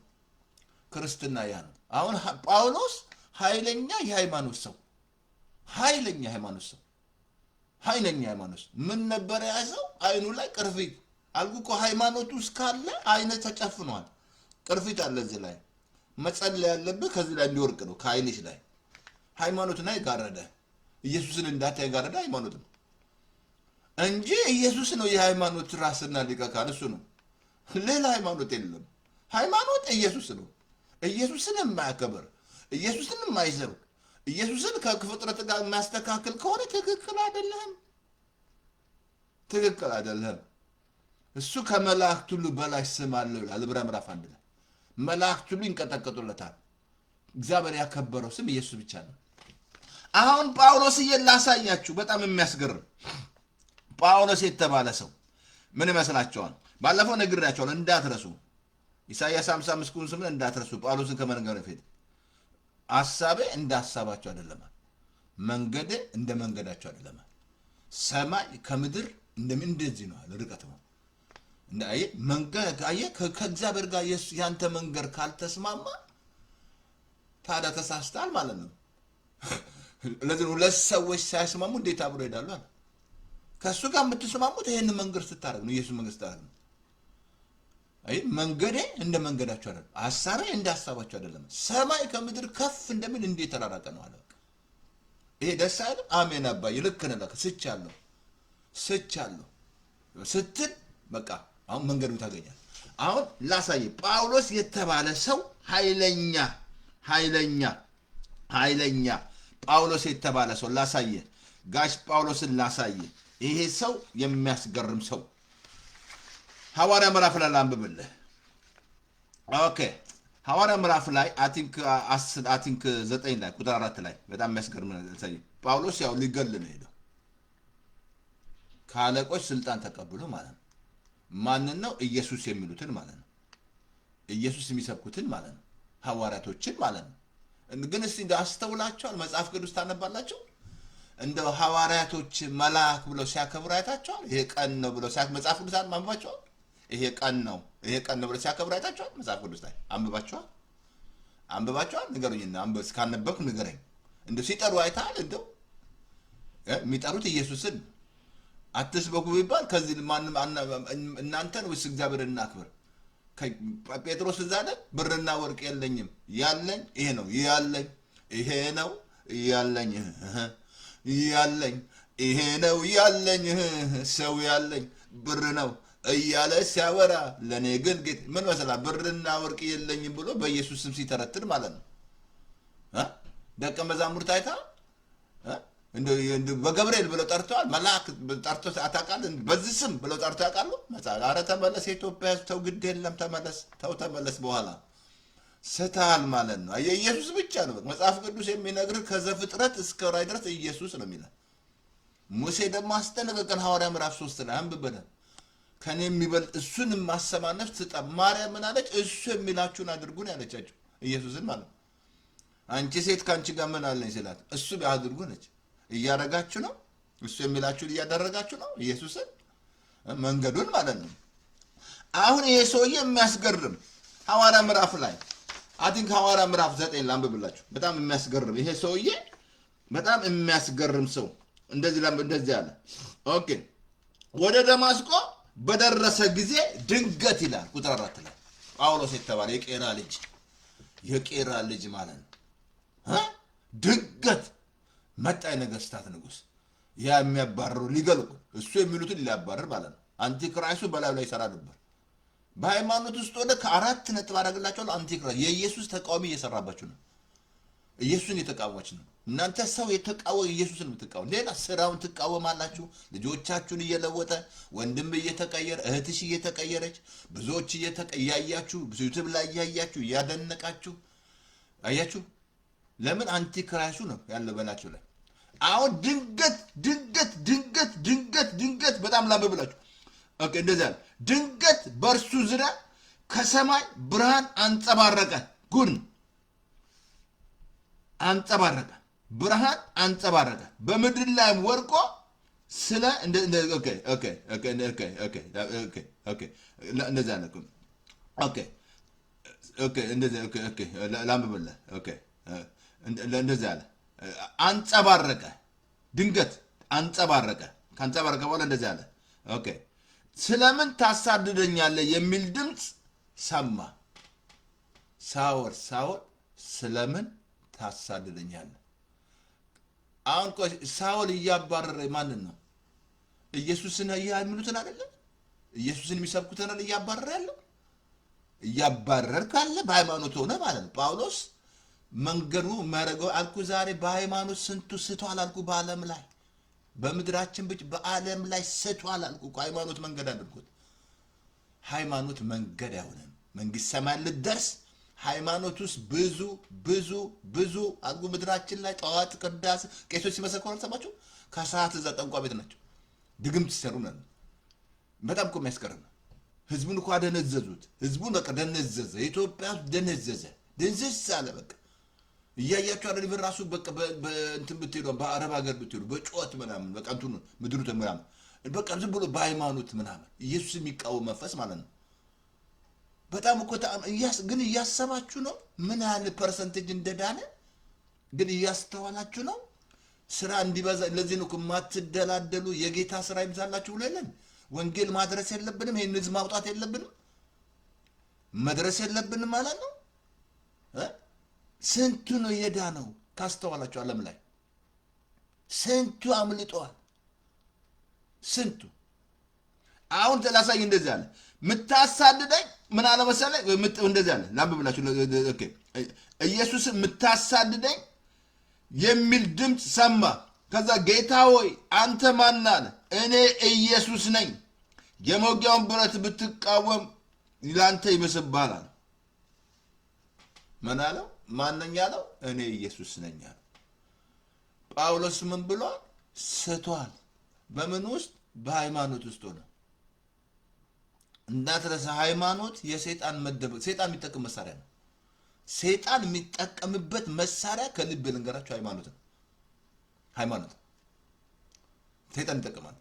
ክርስትና ያ ነው። አሁን ጳውሎስ ኃይለኛ የሃይማኖት ሰው ኃይለኛ ሃይማኖት ምን ነበር ያዘው? አይኑ ላይ ቅርፊት አልኩ እኮ። ሃይማኖቱ ውስጥ ካለ አይነ ተጨፍኗል። ቅርፊት አለ እዚህ ላይ። መጸለይ ያለብህ ከዚህ ላይ እንዲወርቅ ነው፣ ከአይንሽ ላይ። ሃይማኖት ላይ ጋረደ ኢየሱስን እንዳታይ ጋረዳ ሃይማኖት ነው እንጂ ኢየሱስ ነው የሃይማኖት ራስና ሊቀ ካህን እሱ ነው። ሌላ ሃይማኖት የለም። ሃይማኖት ኢየሱስ ነው። ኢየሱስን የማያከብር ኢየሱስን የማይሰብክ ኢየሱስን ከፍጥረት ጋር ማስተካከል ከሆነ ትክክል አይደለም። ትክክል አይደለም። እሱ ከመላእክት ሁሉ በላይ ስም አለው ይላል ዕብራውያን ምዕራፍ 1 ላይ። መላእክት ሁሉ ይንቀጠቀጡለታል። እግዚአብሔር ያከበረው ስም ኢየሱስ ብቻ ነው። አሁን ጳውሎስ ላሳያችሁ በጣም የሚያስገርም ጳውሎስ የተባለ ሰው ምን ይመስላችኋል? ባለፈው ነግሬያችኋለሁ እንዳትረሱ። ኢሳይያስ 55 ቁጥር 8 እንዳትረሱ። ጳውሎስን ከመንገር በፊት ሐሳቤ እንደ ሐሳባቸው አይደለም፣ መንገዴ እንደ መንገዳቸው አይደለም። ሰማይ ከምድር እንደዚህ ነው አለ። ርቀት ነው እንዳይ መንገድ ከእግዚአብሔር ጋር ያንተ መንገድ ካልተስማማ ታዲያ ተሳስተሃል ማለት ነው። ለዚህ ሁለት ሰዎች ሳይስማሙ እንዴት አብሮ ይሄዳሉ አለ። ከሱ ጋር የምትስማሙት ይሄን መንገድ ስታረግ ነው። ኢየሱስ መንገድ ስታረግ ነው። አይ መንገዴ እንደ መንገዳቸው አይደለም፣ ሐሳቤ እንደ ሐሳባቸው አይደለም። ሰማይ ከምድር ከፍ እንደሚል እንዴት ተራራቀ ነው አለ። ይሄ ደስ አይልም? አሜን አባዬ ልክ ነህ። ለካ ስቻለሁ ስትል በቃ አሁን መንገዱ ታገኛል። አሁን ላሳይ። ጳውሎስ የተባለ ሰው ኃይለኛ ጳውሎስ የተባለ ሰው ላሳየ። ጋሽ ጳውሎስን ላሳየ። ይሄ ሰው የሚያስገርም ሰው ሐዋርያ ምዕራፍ ላይ አንብብልህ። ኦኬ ሐዋርያ ምዕራፍ ላይ አቲንክ 9 ላይ ቁጥር 4 ላይ በጣም የሚያስገርም ነገር ሳይ ጳውሎስ ያው ሊገል ነው ሄደው ከአለቆች ስልጣን ተቀብሎ ማለት ነው። ማንን ነው? ኢየሱስ የሚሉትን ማለት ነው። ኢየሱስ የሚሰብኩትን ማለት ነው። ሐዋርያቶችን ማለት ነው። ግን እስቲ እንዳስተውላቸዋል መጽሐፍ ቅዱስ ታነባላችሁ። እንደ ሐዋርያቶች መልአክ ብለው ሲያከብሩ አይታቸዋል። ይሄ ቀን ነው ብለው መጽሐፍ ቅዱስ አንብባቸዋል። ይሄ ቀን ነው ብለው ሲያከብሩ አይታቸዋል። መጽሐፍ ቅዱስ ላይ አንብባቸዋል። ንገሩኝና እስካነበብኩ ንገረኝ። እንደው ሲጠሩ አይታል። እንደው የሚጠሩት ኢየሱስን አትስበኩ ቢባል ከዚህ ማንም እናንተን ወይስ እግዚአብሔርን እናክብር? ጴጥሮስ እዛ ላይ ብርና ወርቅ የለኝም ያለኝ ይሄ ነው ያለኝ ይሄ ነው ያለኝ ይሄ ነው ያለኝ ሰው ያለኝ ብር ነው እያለ ሲያወራ ለእኔ ግን ጌታ ምን መሰለህ ብርና ወርቅ የለኝም ብሎ በኢየሱስ ስም ሲተረትር ማለት ነው። ደቀ መዛሙርት አይታ በገብርኤል ብለው ጠርተዋል። መልአክ ጠርቶ አታውቃለህ? በዚህ ስም ብለው ጠርቶ ያውቃሉ? ኧረ ተመለስ የኢትዮጵያ ተው፣ ግድ የለም ተመለስ በኋላ ስተሃል ማለት ነው። የኢየሱስ ብቻ ነው መጽሐፍ ቅዱስ የሚነግርህ ከዘፍጥረት እስከ ራዕይ ድረስ ኢየሱስ ነው የሚለው። ሙሴ ደግሞ አስጠነቀቀን። ሐዋርያ ምዕራፍ 3 ላይ አንብበናል። ከኔ የሚበልጥ እሱን የማሰማ ነፍስ ትጠብ። ማርያም ምን አለች? እሱ የሚላችሁን አድርጉ ነው ያለቻቸው ኢየሱስን ማለት ነው። አንቺ ሴት ከአንቺ ጋር ምን አለኝ ስላት እሱ አድርጉ ነች። እያደረጋችሁ ነው፣ እሱ የሚላችሁን እያደረጋችሁ ነው። ኢየሱስን መንገዱን ማለት ነው። አሁን ይሄ ሰውዬ የሚያስገርም ሐዋርያ ምዕራፍ ላይ አቲንክ ሐዋርያ ምዕራፍ 9 ላንብብላችሁ። በጣም የሚያስገርም ይሄ ሰውዬ በጣም የሚያስገርም ሰው እንደዚህ አለ። ኦኬ ወደ ደማስቆ በደረሰ ጊዜ ድንገት ይላል ቁጥር 4 ላይ ጳውሎስ የተባለ የቄራ ልጅ ማለት ነው ድንገት መጣ። የነገስታት ንጉስ ያ የሚያባርሩ ሊገልቁ እሱ የሚሉትን ሊያባርር ማለት ነው። አንቲክራይሱ በላዩ ላይ ይሰራ ነበር። በሃይማኖት ውስጥ ወደ ከ4 ነጥብ አደረግላቸዋል። አንቲክራይስ የኢየሱስ ተቃዋሚ እየሰራባችሁ ነው። ኢየሱስን የተቃወመች ነው። እናንተ ሰው የተቃወመ ኢየሱስን የምትቃወሙ ሌላ ስራውን ትቃወማላችሁ። ልጆቻችሁን እየለወጠ ወንድም እየተቀየረ እህትሽ እየተቀየረች ብዙዎች እያያችሁ ዩቲዩብ ላይ እያያችሁ እያደነቃችሁ አያችሁ። ለምን አንቲክራይሱ ነው ያለው በላችሁ ላይ። አሁን ድንገት በጣም ላንብብላችሁ። ኦኬ እንደዛ ድንገት በእርሱ ዙሪያ ከሰማይ ብርሃን አንጸባረቀ። ጉድ አንጸባረቀ፣ ብርሃን አንጸባረቀ። በምድር ላይም ወርቆ ስለ እንደዛ ነው። ላንብብልህ። እንደዚህ አለ። አንጸባረቀ፣ ድንገት አንጸባረቀ። ካንጸባረቀ በኋላ እንደዚህ አለ። ኦኬ ስለምን ታሳድደኛለህ የሚል ድምፅ ሰማ። ሳውል ስለምን ታሳድደኛለህ? አሁን ሳውል እያባረረ ማንን ነው? ኢየሱስን የሚሉትን አይደለም? ኢየሱስን የሚሰብኩትን አይደል እያባረረ ያለው? እያባረር ካለ በሃይማኖት ሆነ ማለት ነው። ጳውሎስ መንገዱ ማረገው አልኩ። ዛሬ በሃይማኖት ስንቱ ስቷል አልኩ። በዓለም ላይ በምድራችን ብቻ በዓለም ላይ ስቷል አልኩ። ሃይማኖት መንገድ አድርጎት። ሃይማኖት መንገድ አይሆንም። መንግስት ሰማይ ልደርስ ሃይማኖት ውስጥ ብዙ ብዙ ብዙ አልኩ። ምድራችን ላይ ጠዋት ቅዳሴ ቄሶች ሲመሰክሩ አልሰማችሁ? ከሰዓት እዛ ጠንቋ ቤት ናቸው ድግምት ሲሰሩ ነው። በጣም እኮ የሚያስቀርም ነው። ህዝቡን እኮ አደነዘዙት። ህዝቡን በቃ ደነዘዘ። ኢትዮጵያ ደነዘዘ፣ ድንዝዝ አለ። በቃ እያያችሁ አይደል? በራሱ በቃ በእንትን ብትሄዱ በአረብ ሀገር ብትሄዱ በጩኸት ምናምን በቃ እንትኑ ምድሩ ምናምን በቃ ዝም ብሎ በሃይማኖት ምናምን ኢየሱስ የሚቃወም መንፈስ ማለት ነው። በጣም እኮ ግን እያሰባችሁ ነው ምን ያህል ፐርሰንቴጅ እንደዳነ ግን እያስተዋላችሁ ነው። ስራ እንዲበዛ ለዚህ ነው የማትደላደሉ። የጌታ ስራ ይብዛላችሁ ብሎ የለን? ወንጌል ማድረስ የለብንም? ይሄን ህዝብ ማውጣት የለብንም? መድረስ የለብንም ማለት ነው። ስንቱ ነው የዳነው ካስተዋላችሁ? ዓለም ላይ ስንቱ አምልጧል። ስንቱ አሁን ተላሳይ እንደዚህ አለ። ምታሳድደኝ ምን አለ መሰለኝ? እንደዚህ አለ ላንብብላችሁ። ኦኬ ኢየሱስ ምታሳድደኝ የሚል ድምፅ ሰማ። ከዛ ጌታ ሆይ አንተ ማን አለ? እኔ ኢየሱስ ነኝ። የመውጊያውን ብረት ብትቃወም ላንተ ይብስብሃል አለ። ምን አለው? ማነኝ አለው? እኔ ኢየሱስ ነኝ አለ። ጳውሎስ ምን ብሏል? ስቷል። በምን ውስጥ? በሃይማኖት ውስጥ ሆነ። እንዳትረሳ ሃይማኖት የሰይጣን መደበቅ፣ ሰይጣን የሚጠቀም መሳሪያ ነው። ሰይጣን የሚጠቀምበት መሳሪያ ከልብ ልንገራችሁ ሃይማኖት ነው። ሃይማኖት ሰይጣን ይጠቀማል።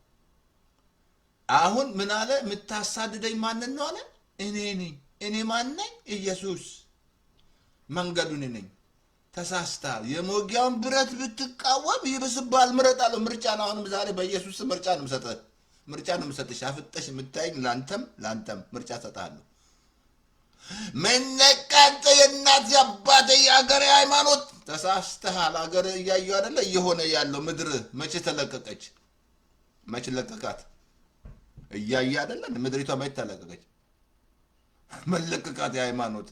አሁን ምን አለ? የምታሳድደኝ ማንን ነው አለ? እኔ ነኝ። እኔ ማን ነኝ? ኢየሱስ። መንገዱ እኔ ነኝ። ተሳስተሃል። የመውጊያውን ብረት ብትቃወም ይብስብሃል። ምረጥ አለው። ምርጫ ነው። አሁንም ዛሬ በኢየሱስ ምርጫ ነው የምሰጥህ። ምርጫ ነው የምሰጥሽ። አፍጠሽ የምታይኝ ለአንተም ምርጫ ሰጥሃለሁ። መነቃንተ የእናት የአባቴ የአገሬ ሃይማኖት ተሳስተሃል። አገር እያዩ አይደለ እየሆነ ያለው ምድር መቼ ተለቀቀች? መቼ ለቀቃት? እያየ አይደለ ምድሪቷ መቼ ተለቀቀች? መለቀቃት የሃይማኖት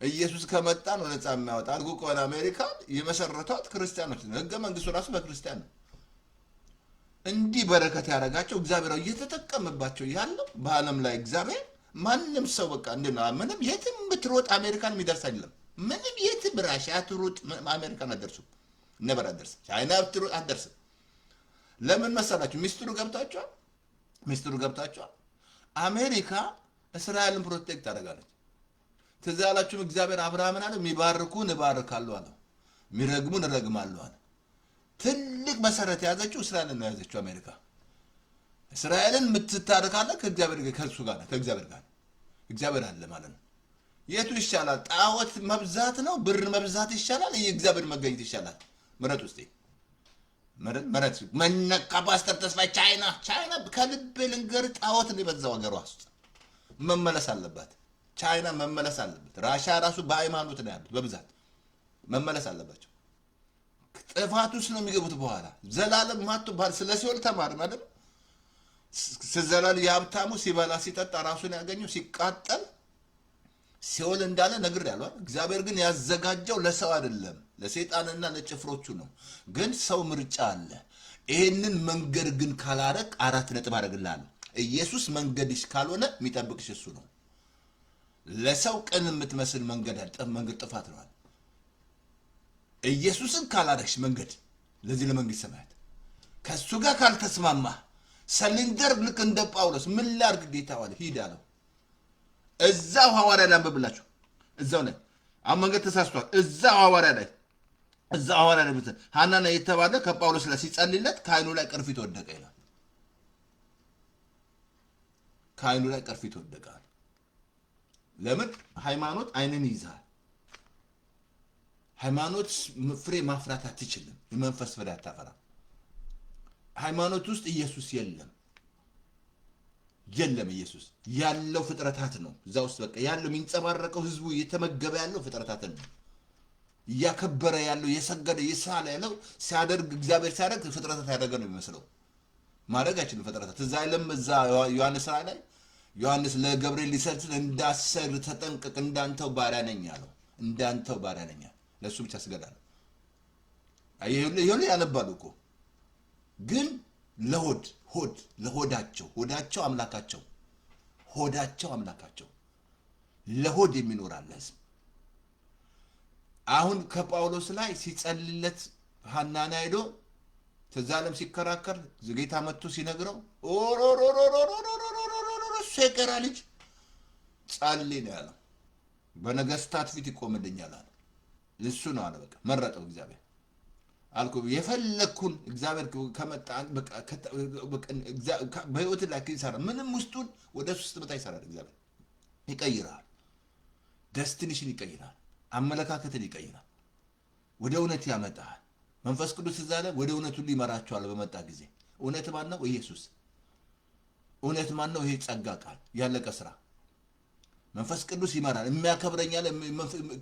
ኢየሱስ ከመጣ ነው ነፃ የሚያወጣ። አድርጎ ከሆነ አሜሪካን የመሰረቷት ክርስቲያኖች ነው። ህገ መንግስቱ ራሱ በክርስቲያን ነው። እንዲህ በረከት ያደረጋቸው እግዚአብሔር እየተጠቀመባቸው ያለው በዓለም ላይ እግዚአብሔር ማንም ሰው በቃ እንደና ምንም የትም ብትሮጥ አሜሪካን የሚደርስ አይደለም። ምንም የትም ራሽያ ትሮጥ አሜሪካን አትደርሱም። ነበር አትደርስ። ቻይና ብትሮጥ አትደርስም። ለምን መሰላችሁ? ሚስጥሩ ገብታችኋል። አሜሪካ እስራኤልን ፕሮቴክት ታደርጋለች። ትዝ ያላችሁም እግዚአብሔር አብርሃምን አለ የሚባርኩን እባርካለሁ አለ፣ የሚረግሙን እረግማለሁ አለ። ትልቅ መሰረት የያዘችው እስራኤልን ነው የያዘችው አሜሪካ። እስራኤልን የምትታረካለ ከእግዚአብሔር ጋር ከእሱ ጋር ከእግዚአብሔር ጋር እግዚአብሔር አለ ማለት ነው። የቱ ይሻላል? ጣዖት መብዛት ነው? ብር መብዛት ይሻላል? የእግዚአብሔር መገኘት ይሻላል? ምረጥ ውስጥ ምረጥ። መነቃ ፓስተር ተስፋዬ ቻይና ከልብ ልንገር ጣዖት ነው የበዛው ሀገሯ ውስጥ። መመለስ አለባት ቻይና፣ መመለስ አለበት። ራሽያ ራሱ በሃይማኖት ነው ያሉት በብዛት መመለስ አለባቸው። ጥፋት ውስጥ ነው የሚገቡት። በኋላ ዘላለም ማጡ ስለ ሲኦል ተማርን አይደል? ዘላለም የሀብታሙ ሲበላ ሲጠጣ ራሱን ያገኘው ሲቃጠል ሲኦል እንዳለ ነግሬያለሁ። እግዚአብሔር ግን ያዘጋጀው ለሰው አይደለም፣ ለሰይጣንና ለጭፍሮቹ ነው። ግን ሰው ምርጫ አለ። ይሄንን መንገድ ግን ካላረቅ 4 ነጥብ አደርግልሃለሁ። ኢየሱስ መንገድሽ ካልሆነ የሚጠብቅሽ እሱ ነው። ለሰው ቅን የምትመስል መንገድ ጥፋት ነው። ኢየሱስን ካላረግሽ መንገድ ለዚህ ለመንግስት ሰማያት ከሱ ጋር ካልተስማማ ሰሊንደር ልክ እንደ ጳውሎስ ምን ላድርግ ጌታ ዋለ ሂድ አለው። እዛው ሐዋርያ ላይ አንብብላችሁ እዛው ላይ አሁን መንገድ ተሳስቷል። እዛው ሐዋርያ ላይ ሐናና የተባለ ከጳውሎስ ላይ ሲጸልይለት ከዓይኑ ላይ ቅርፊት ወደቀ ይላል። ከዓይኑ ላይ ቅርፊት ወደቀ። ለምን? ሃይማኖት ዓይንን ይይዛል። ሃይማኖት ፍሬ ማፍራት አትችልም። የመንፈስ ፍሬ አታፈራም። ሃይማኖት ውስጥ ኢየሱስ የለም። ኢየሱስ ያለው ፍጥረታት ነው። እዛ ውስጥ በቃ ያለው የሚንጸባረቀው ህዝቡ እየተመገበ ያለው ፍጥረታትን ነው። እያከበረ ያለው የሰገደ ይሳለ ያለው ሲያደርግ እግዚአብሔር ሲያደርግ ፍጥረታት ያደረገ ነው የሚመስለው። ማድረግ አይችልም ፍጥረታት። እዛ አይለም እዛ ዮሐንስ ላይ ዮሐንስ ለገብርኤል ሊሰጥ እንዳሰር ተጠንቀቅ እንዳንተው ባሪያ ነኝ አለው። እንዳንተው ባሪያ ነኝ ለሱ ብቻ ስገዳለሁ። ይሄ ያነባሉ እኮ ግን ሆዳቸው አምላካቸው ለሆድ የሚኖር አለ ህዝብ። አሁን ከጳውሎስ ላይ ሲጸልለት ሐናንያ ሄዶ ተዛለም ሲከራከር ጌታ መጥቶ ሲነግረው ሴከራ ልጅ ጸልይ ነው ያለው። በነገስታት ፊት ይቆምልኛል አለ። እሱ ነው አለ። በቃ መረጠው እግዚአብሔር አልኩ። የፈለኩን እግዚአብሔር ከመጣ በህይወት ላይ ይሰራ። ምንም ውስጡን ወደ እሱ ስትመጣ ይሰራል። እግዚአብሔር ይቀይራል። ደስቲኒሽን ይቀይራል። አመለካከትን ይቀይራል። ወደ እውነት ያመጣል። መንፈስ ቅዱስ እዛ ላይ ወደ እውነት ሁሉ ይመራቸዋል። በመጣ ጊዜ እውነት ማን ነው? ኢየሱስ። እውነት ማን ነው? ይሄ ጸጋ ቃል ያለቀ ስራ። መንፈስ ቅዱስ ይመራል። የሚያከብረኛል።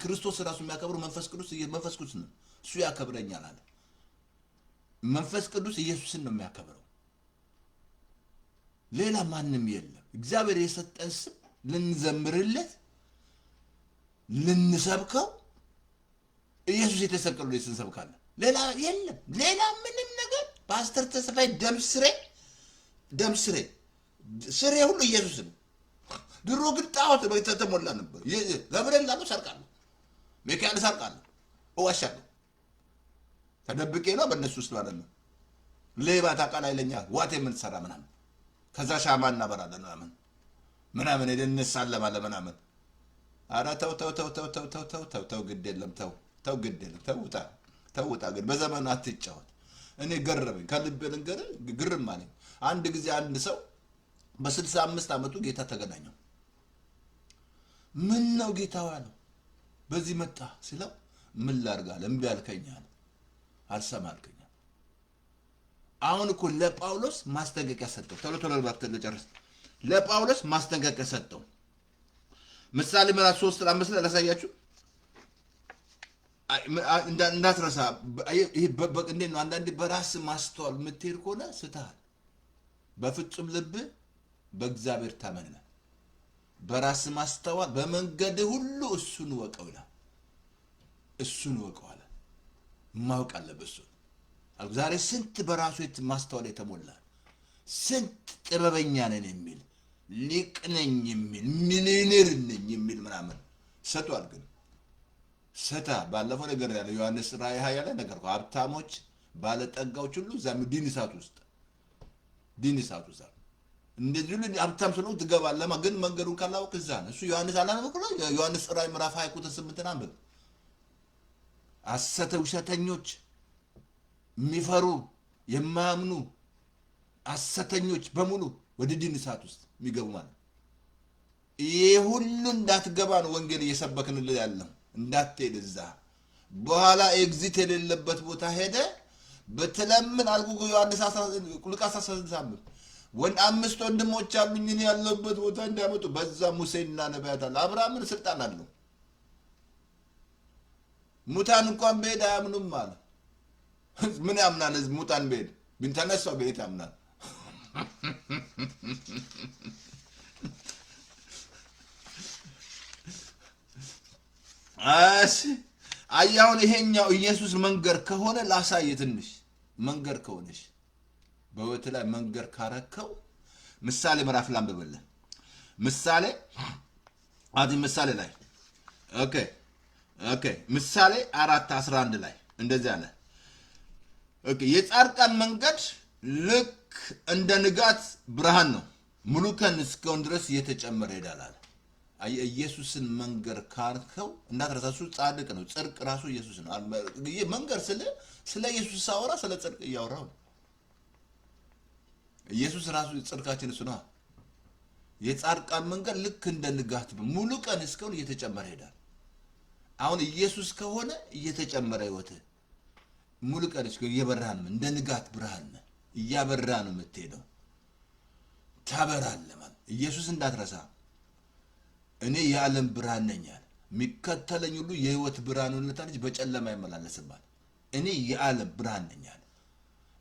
ክርስቶስ ራሱ የሚያከብረው መንፈስ ቅዱስ ነው። እሱ ያከብረኛል አለ። መንፈስ ቅዱስ ኢየሱስን ነው የሚያከብረው። ሌላ ማንም የለም። እግዚአብሔር የሰጠን ስም ልንዘምርለት ልንሰብከው ኢየሱስ የተሰቀለው ስንሰብካለን። ሌላ የለም። ሌላ ምንም ነገር ፓስተር ተስፋዬ ደምስሬ ስሬ ሁሉ ኢየሱስ ነው። ድሮ ግን ጣዖት ተሞላ ነበር። ገብርኤል ላሉ ሰርቃለሁ፣ ሚካኤል ሰርቃለሁ፣ እዋሻለሁ። ተደብቄ ነው በእነሱ ውስጥ ማለት ነው። ሌባ ታውቃለህ ይለኛል። ዋቴ ምን ትሰራ ምናምን፣ ከዛ ሻማ እናበራለን ምናምን ሄደን እንሳለማለን ምናምን። ኧረ ተው ግድ የለም ተው ግድ የለም ተው ውጣ ግን በዘመኑ አትጫወት። እኔ ገረመኝ፣ ከልቤ ልንገርህ ግርም አለኝ። አንድ ጊዜ አንድ ሰው በ65 ዓመቱ ጌታ ተገናኘው። ምን ነው ጌታው አለው። በዚህ መጣ ሲለው ምን ላድርግ እምቢ አልከኝ አለ። አልሰማ አልከኝ። አሁን እኮ ለጳውሎስ ማስጠንቀቂያ ሰጠው። ቶሎ ልጨርስ። ለጳውሎስ ማስጠንቀቂያ ሰጠው። ምሳሌ ምዕራፍ 3:5 ላይ ላሳያችሁ እንዳትረሳ። ይሄ እንዴት ነው? አንዳንዴ በራስ ማስተዋል የምትሄድ ከሆነ ስተሃል። በፍጹም ልብ በእግዚአብሔር ታመን። በራስ ማስተዋል በመንገድ ሁሉ እሱን ወቀው ይላል። እሱን ወቀው አለ። ማወቅ አለበት እሱ። ዛሬ ስንት በራሱ ማስተዋል የተሞላ ስንት ጥበበኛ ነን የሚል ሊቅ ነኝ የሚል ሚሊዮኔር ነኝ የሚል ምናምን ሰጥቷል። ግን ሰታ ባለፈው ነገር ያለ ዮሐንስ ራእይ 20 ላይ ነገር ነው። ሀብታሞች ባለጠጋዎች ሁሉ ዛም ዲንሳት ውስጥ እንደዚህ ሁሉ ሀብታም ስለሆነ ትገባለህ። ግን መንገዱን ካላወቅ እዛ ነው። እሱ ዮሐንስ አላነበብኩ ነው። ዮሐንስ ራእይ ምዕራፍ 20 ቁጥር 8 አንብብ። ውሸተኞች የሚፈሩ የማያምኑ ሐሰተኞች በሙሉ ወደ ዲንሳት ውስጥ የሚገቡ ማለት ይሄ ሁሉ እንዳትገባ ነው ወንጌል እየሰበክንልህ ያለው። እንዳትሄድ እዛ በኋላ ኤግዚት የሌለበት ቦታ ሄደ በተለምን አልኩ። ዮሐንስ 16 5 ወንድሞች አሉኝ እኔ ያለበት ቦታ እንዲያመጡ በዛ ሙሴና ነቢያት አለ። አብርሃምን ስልጣን አለው። ሙታን እንኳን በሄድ አያምኑም አለ። ምን ያምናል? ሙታን በሄድ ቢንተነሳው በሄድ ያምናል። አያውን ይሄኛው ኢየሱስ መንገር ከሆነ ላሳየ ትንሽ መንገር ከሆነሽ በህይወት ላይ መንገር ካረከው ምሳሌ ምዕራፍ ላንብብልህ። ምሳሌ ላይ ኦኬ ምሳሌ 4:11 ላይ እንደዚህ አለ። የጻድቃን መንገድ ልክ እንደ ንጋት ብርሃን ነው፣ ሙሉ ቀን እስከሆነ ድረስ እየተጨመረ ይሄዳል አለ። ኢየሱስን መንገር ካርከው እንዳትረሳሱ። ጻድቅ ነው። ጽድቅ ራሱ ኢየሱስ ነው። መንገር ስለ ኢየሱስ ሳወራ ስለ ጽድቅ እያወራሁ ነው። ኢየሱስ ራሱ ጽድቃችን እሱ ነው። የጻድቃን መንገድ ልክ እንደ ንጋት ሙሉ ቀን እስከሆነ እየተጨመረ ይሄዳል። አሁን ኢየሱስ ከሆነ እየተጨመረ ህይወት ሙሉ ቀን እስከሆነ እየበራህ ነው። እንደ ንጋት ብርሃን ነው። እያበራ ነው የምትሄደው። ታበራለህ ማለት ኢየሱስ እንዳትረሳ። እኔ የዓለም ብርሃን ነኝ አለ። የሚከተለኝ ሁሉ የህይወት ብርሃን ይሆንለታል እንጂ በጨለማ አይመላለስም አለ። እኔ የዓለም ብርሃን ነኝ አለ።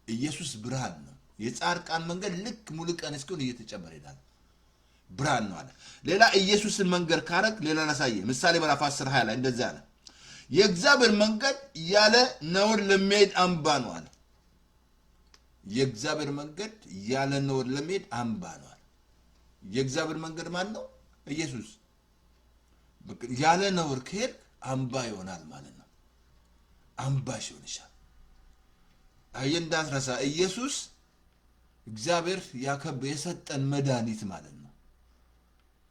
ኢየሱስ ብርሃን ነው። የጻድቃን መንገድ ልክ ሙሉ ቀን እስኪሆን እየተጨመረ ይሄዳል። ብርሃን ነው አለ። ሌላ ኢየሱስን መንገድ ካረግ ሌላ ላሳየ። ምሳሌ ምዕራፍ 10:20 ላይ እንደዚህ አለ። የእግዚአብሔር መንገድ ያለ ነውር ለሚሄድ አምባ ነው አለ። የእግዚአብሔር መንገድ ያለ ነውር ለሚሄድ አምባ ነው አለ። የእግዚአብሔር መንገድ ማን ነው? ኢየሱስ። ያለ ነውር ከሄድ አምባ ይሆናል ማለት ነው። አምባሽ ይሆንሻል። አየህ እንዳትረሳ፣ ኢየሱስ እግዚአብሔር የሰጠን መድኃኒት ማለት ነው።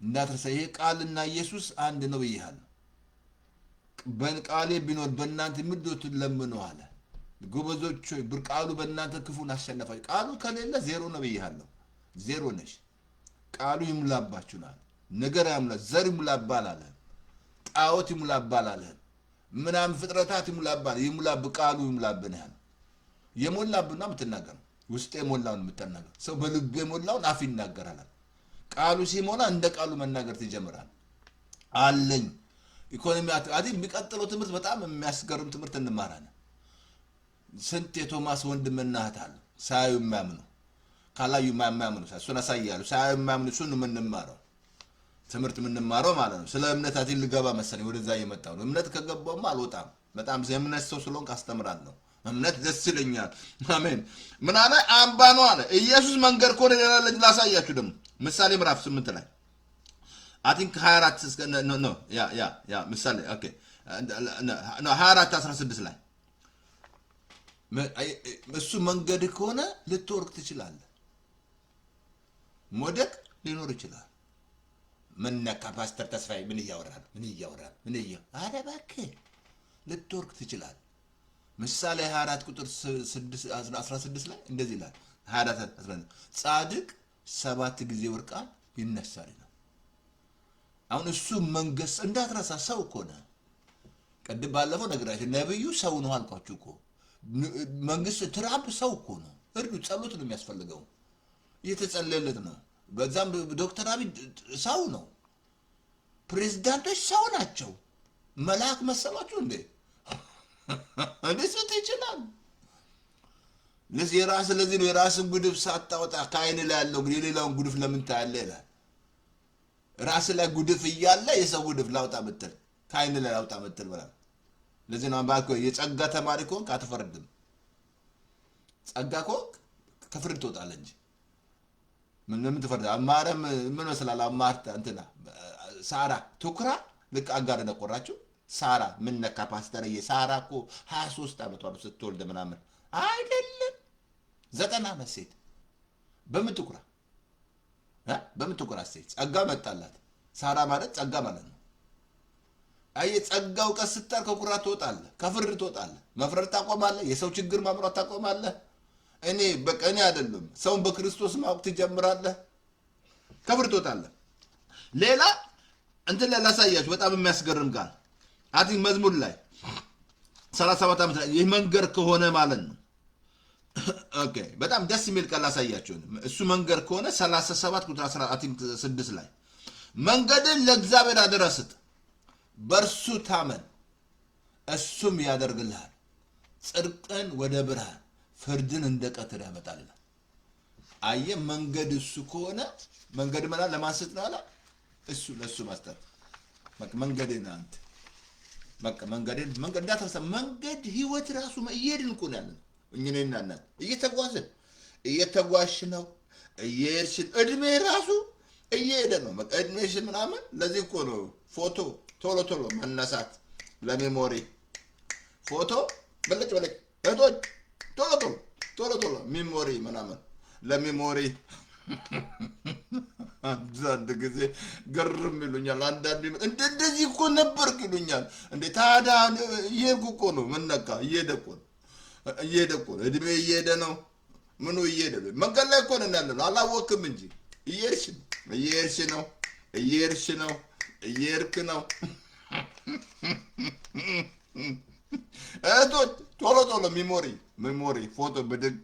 እንዳትረሳ፣ ይሄ ቃልና ኢየሱስ አንድ ነው ብያለሁ። ቃሌ ቢኖር በእናንተ የምትወዱትን ለምኑ አለ። ጎበዞች ሆይ ቃሉ በእናንተ ክፉን አሸነፋችሁ። ቃሉ ከሌለ ዜሮ ነው ብያለሁ። ዜሮ ነሽ። ቃሉ ይሙላባችሁናል። ነገር ያሙላ፣ ዘር ይሙላባል አለ። ጣዖት ይሙላባል አለ። ምናምን ፍጥረታት ይሙላባል። ይሙላብ ቃሉ ይሙላብን ያለ የሞላብና የምትናገር ውስጥ የሞላውን የምትናገር ሰው በልብ የሞላውን አፍ ይናገራል። ቃሉ ሲሞላ እንደ ቃሉ መናገር ትጀምራል። አለኝ ኢኮኖሚ አዲ የሚቀጥለው ትምህርት በጣም የሚያስገርም ትምህርት እንማራለን። ስንት የቶማስ ወንድምና እህት አሉ ሳያዩ የማያምኑ ካላዩ የማያምኑ እሱን አሳያለሁ። ሳያዩ የማያምኑ እሱን የምንማረው ትምህርት የምንማረው ማለት ነው። ስለ እምነት አዲ ልገባ መሰለኝ ወደዛ እየመጣሁ ነው። እምነት ከገባውማ አልወጣም። በጣም የእምነት ሰው ስለሆንኩ አስተምራለሁ። እምነት ደስ ይለኛል። አሜን። ምን አለ? አምባ ነው አለ። ኢየሱስ መንገድ ከሆነ ሌላ ላሳያችሁ ደግሞ ምሳሌ ምዕራፍ 8 ላይ I think 24 እስከ ኖ ያ ምሳሌ ኦኬ ኖ 24:16 ላይ እሱ መንገድ ከሆነ ልትወርቅ ትችላለህ። ሞደቅ ሊኖር ይችላል። ምን ነካ ፓስተር ተስፋዬ ምን እያወራል? አረ እባክህ ልትወርቅ ትችላለህ። ምሳሌ 24 ቁጥር 16 ላይ እንደዚህ ይላል። 24:16 ጻድቅ 7 ጊዜ ወርቃል ይነሳል ነው። አሁን እሱ መንገስ እንዳትረሳ። ሰው እኮ ነው። ቀድም ባለፈው ነግራችሁ ነብዩ ሰው ነው አልኳችሁ እኮ። መንግስት ትራምፕ ሰው እኮ ነው። እርዱ ጸሎት ነው የሚያስፈልገው። እየተጸለየለት ነው። በዛም ዶክተር አብይ ሰው ነው። ፕሬዝዳንቶች ሰው ናቸው። መልአክ መሰላችሁ እንዴ? እንዴት ይችላል? ለዚህ ነው የራስን ጉድፍ ሳታወጣ ከአይን ላይ ያለው የሌላውን ጉድፍ ለምን ታያለህ ይላል። ራስ ላይ ጉድፍ እያለ የሰው ጉድፍ ላውጣ ብትል ከአይን ላይ ላውጣ ብትል ብላ ለዚህ ነው ባኮ የጸጋ ተማሪ ከሆንክ አትፈርድም። ጸጋ ከሆንክ ከፍርድ ትወጣለህ እንጂ ምን ትፈርድ? አማረም ምን መስላል? አማርታ እንትና ሳራ ትኩራ ልክ አጋር ነቆራችሁ። ሳራ ምን ነካ ፓስተርዬ? ሳራ እኮ 23 ዓመቷ ነው ስትወልድ ምናምን አይደለም 90 ዓመት ሴት በምን ትኩራ ሴት ጸጋ መጣላት። ሳራ ማለት ጸጋ ማለት ነው። አይ ጸጋው ቀስ ስታር ከኩራት ትወጣለህ፣ ከፍርድ ትወጣለህ፣ መፍረድ ታቆማለህ፣ የሰው ችግር ማምራት ታቆማለህ። እኔ አይደለም ሰውን በክርስቶስ ማወቅ ትጀምራለህ፣ ከፍርድ ትወጣለህ። ሌላ እንትን ላይ ላሳያችሁ በጣም የሚያስገርም ቃል አዲስ መዝሙር ላይ 37 ዓመት ላይ ይህ መንገድ ከሆነ ማለት ነው። ኦኬ በጣም ደስ የሚል ቃል ላሳያችሁ። እሱ መንገድ ከሆነ 37 ቁጥር 16 ላይ መንገድን ለእግዚአብሔር አደራ ስጥ፣ በእርሱ ታመን፣ እሱም ያደርግልሃል። ጽድቅን ወደ ብርሃን፣ ፍርድን እንደ ቀትር ያመጣል። አየህ መንገድ እሱ ከሆነ መንገድ ማለት ለማስጥ ነው አለ። እሱ ለሱ ማስጠር በቃ መንገድን አንተ በቃ መንገድ እንዳትረሳ። መንገድ ህይወት ራሱ እየሄድን እኮ ነው ያለን። እኛና እናት እየተጓዝሽ ነው እየሄድሽ እድሜ ራሱ እየሄደ ነው። በቃ እድሜሽ ምናምን ለዚህ እኮ ነው ፎቶ ቶሎ መነሳት ለሜሞሪ ፎቶ በለጭ እቶች ቶሎ ሜሞሪ ምናምን ለሜሞሪ አንዳንድ ጊዜ ግርም ይሉኛል። አንዳንድ እንደዚህ እኮ ነበርክ ይሉኛል። እንዴ ታዲያ እየሄድኩ እኮ ነው። ምን ነካ? እየሄደ እኮ ነው። እድሜ እየሄደ ነው። ምኑ እየሄደ ነው? መንገድ ላይ እኮ ነን ያለነው። አላወቅም እንጂ እየሄድሽ ነው። እህቶች ቶሎ ሜሞሪ ፎቶ ብድግ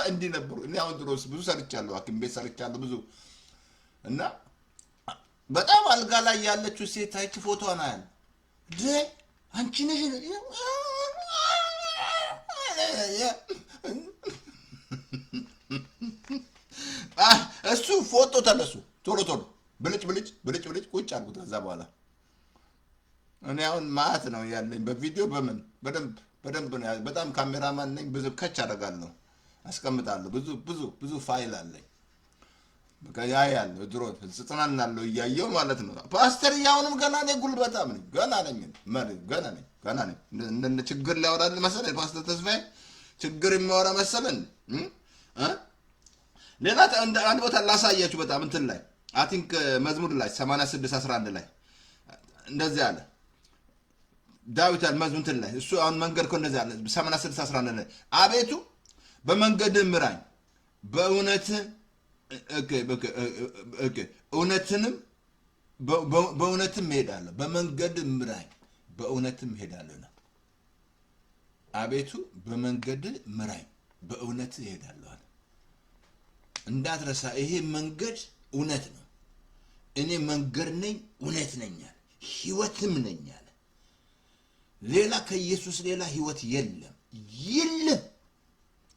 እንዲህ ነበሩ። እኔ አሁን ድሮስ ብዙ ሰርቻለሁ፣ ሐኪም ቤት ሰርቻለሁ ብዙ እና በጣም አልጋ ላይ ያለችው ሴት አይቺ ፎቶዋን አያል ደ አንቺ ነሽ እሱ ፎቶ ተነሱ ቶሎ ቶሎ ብልጭ ብልጭ ብልጭ ብልጭ ቁጭ አልኩት። ከዛ በኋላ እኔ አሁን ማት ነው ያለኝ በቪዲዮ በምን በደንብ ነው። በጣም ካሜራማን ነኝ። ብዙ ከች አደርጋለሁ አስቀምጣለሁ። ብዙ ፋይል አለኝ። በቃ ያ ያለው ድሮ ጽናናለሁ እያየው ማለት ነው። ፓስተር ያውንም ገና ነኝ፣ ጉልበታም ነኝ፣ ገና ነኝ። እንደ ችግር ሊያወራል መሰለኝ ፓስተር ተስፋዬ ችግር የሚያወራ መሰለን። ሌላ አንድ ቦታ ላሳያችሁ። በጣም እንትን ላይ አይ ቲንክ መዝሙር ላይ 86:11 ላይ እንደዚህ አለ ዳዊት መዝሙር እንትን ላይ እሱ አሁን መንገድ እኮ እንደዚህ አለ 86:11 ላይ አቤቱ በመንገድ ምራኝ በእውነት በእውነትም እሄዳለሁ። በመንገድ ምራኝ በእውነትም እሄዳለሁ። አቤቱ በመንገድ ምራኝ በእውነት እሄዳለሁ። እንዳትረሳ፣ ይሄ መንገድ እውነት ነው። እኔ መንገድ ነኝ፣ እውነት ነኝ፣ ህይወትም ነኝ አለ። ሌላ ከኢየሱስ ሌላ ህይወት የለም።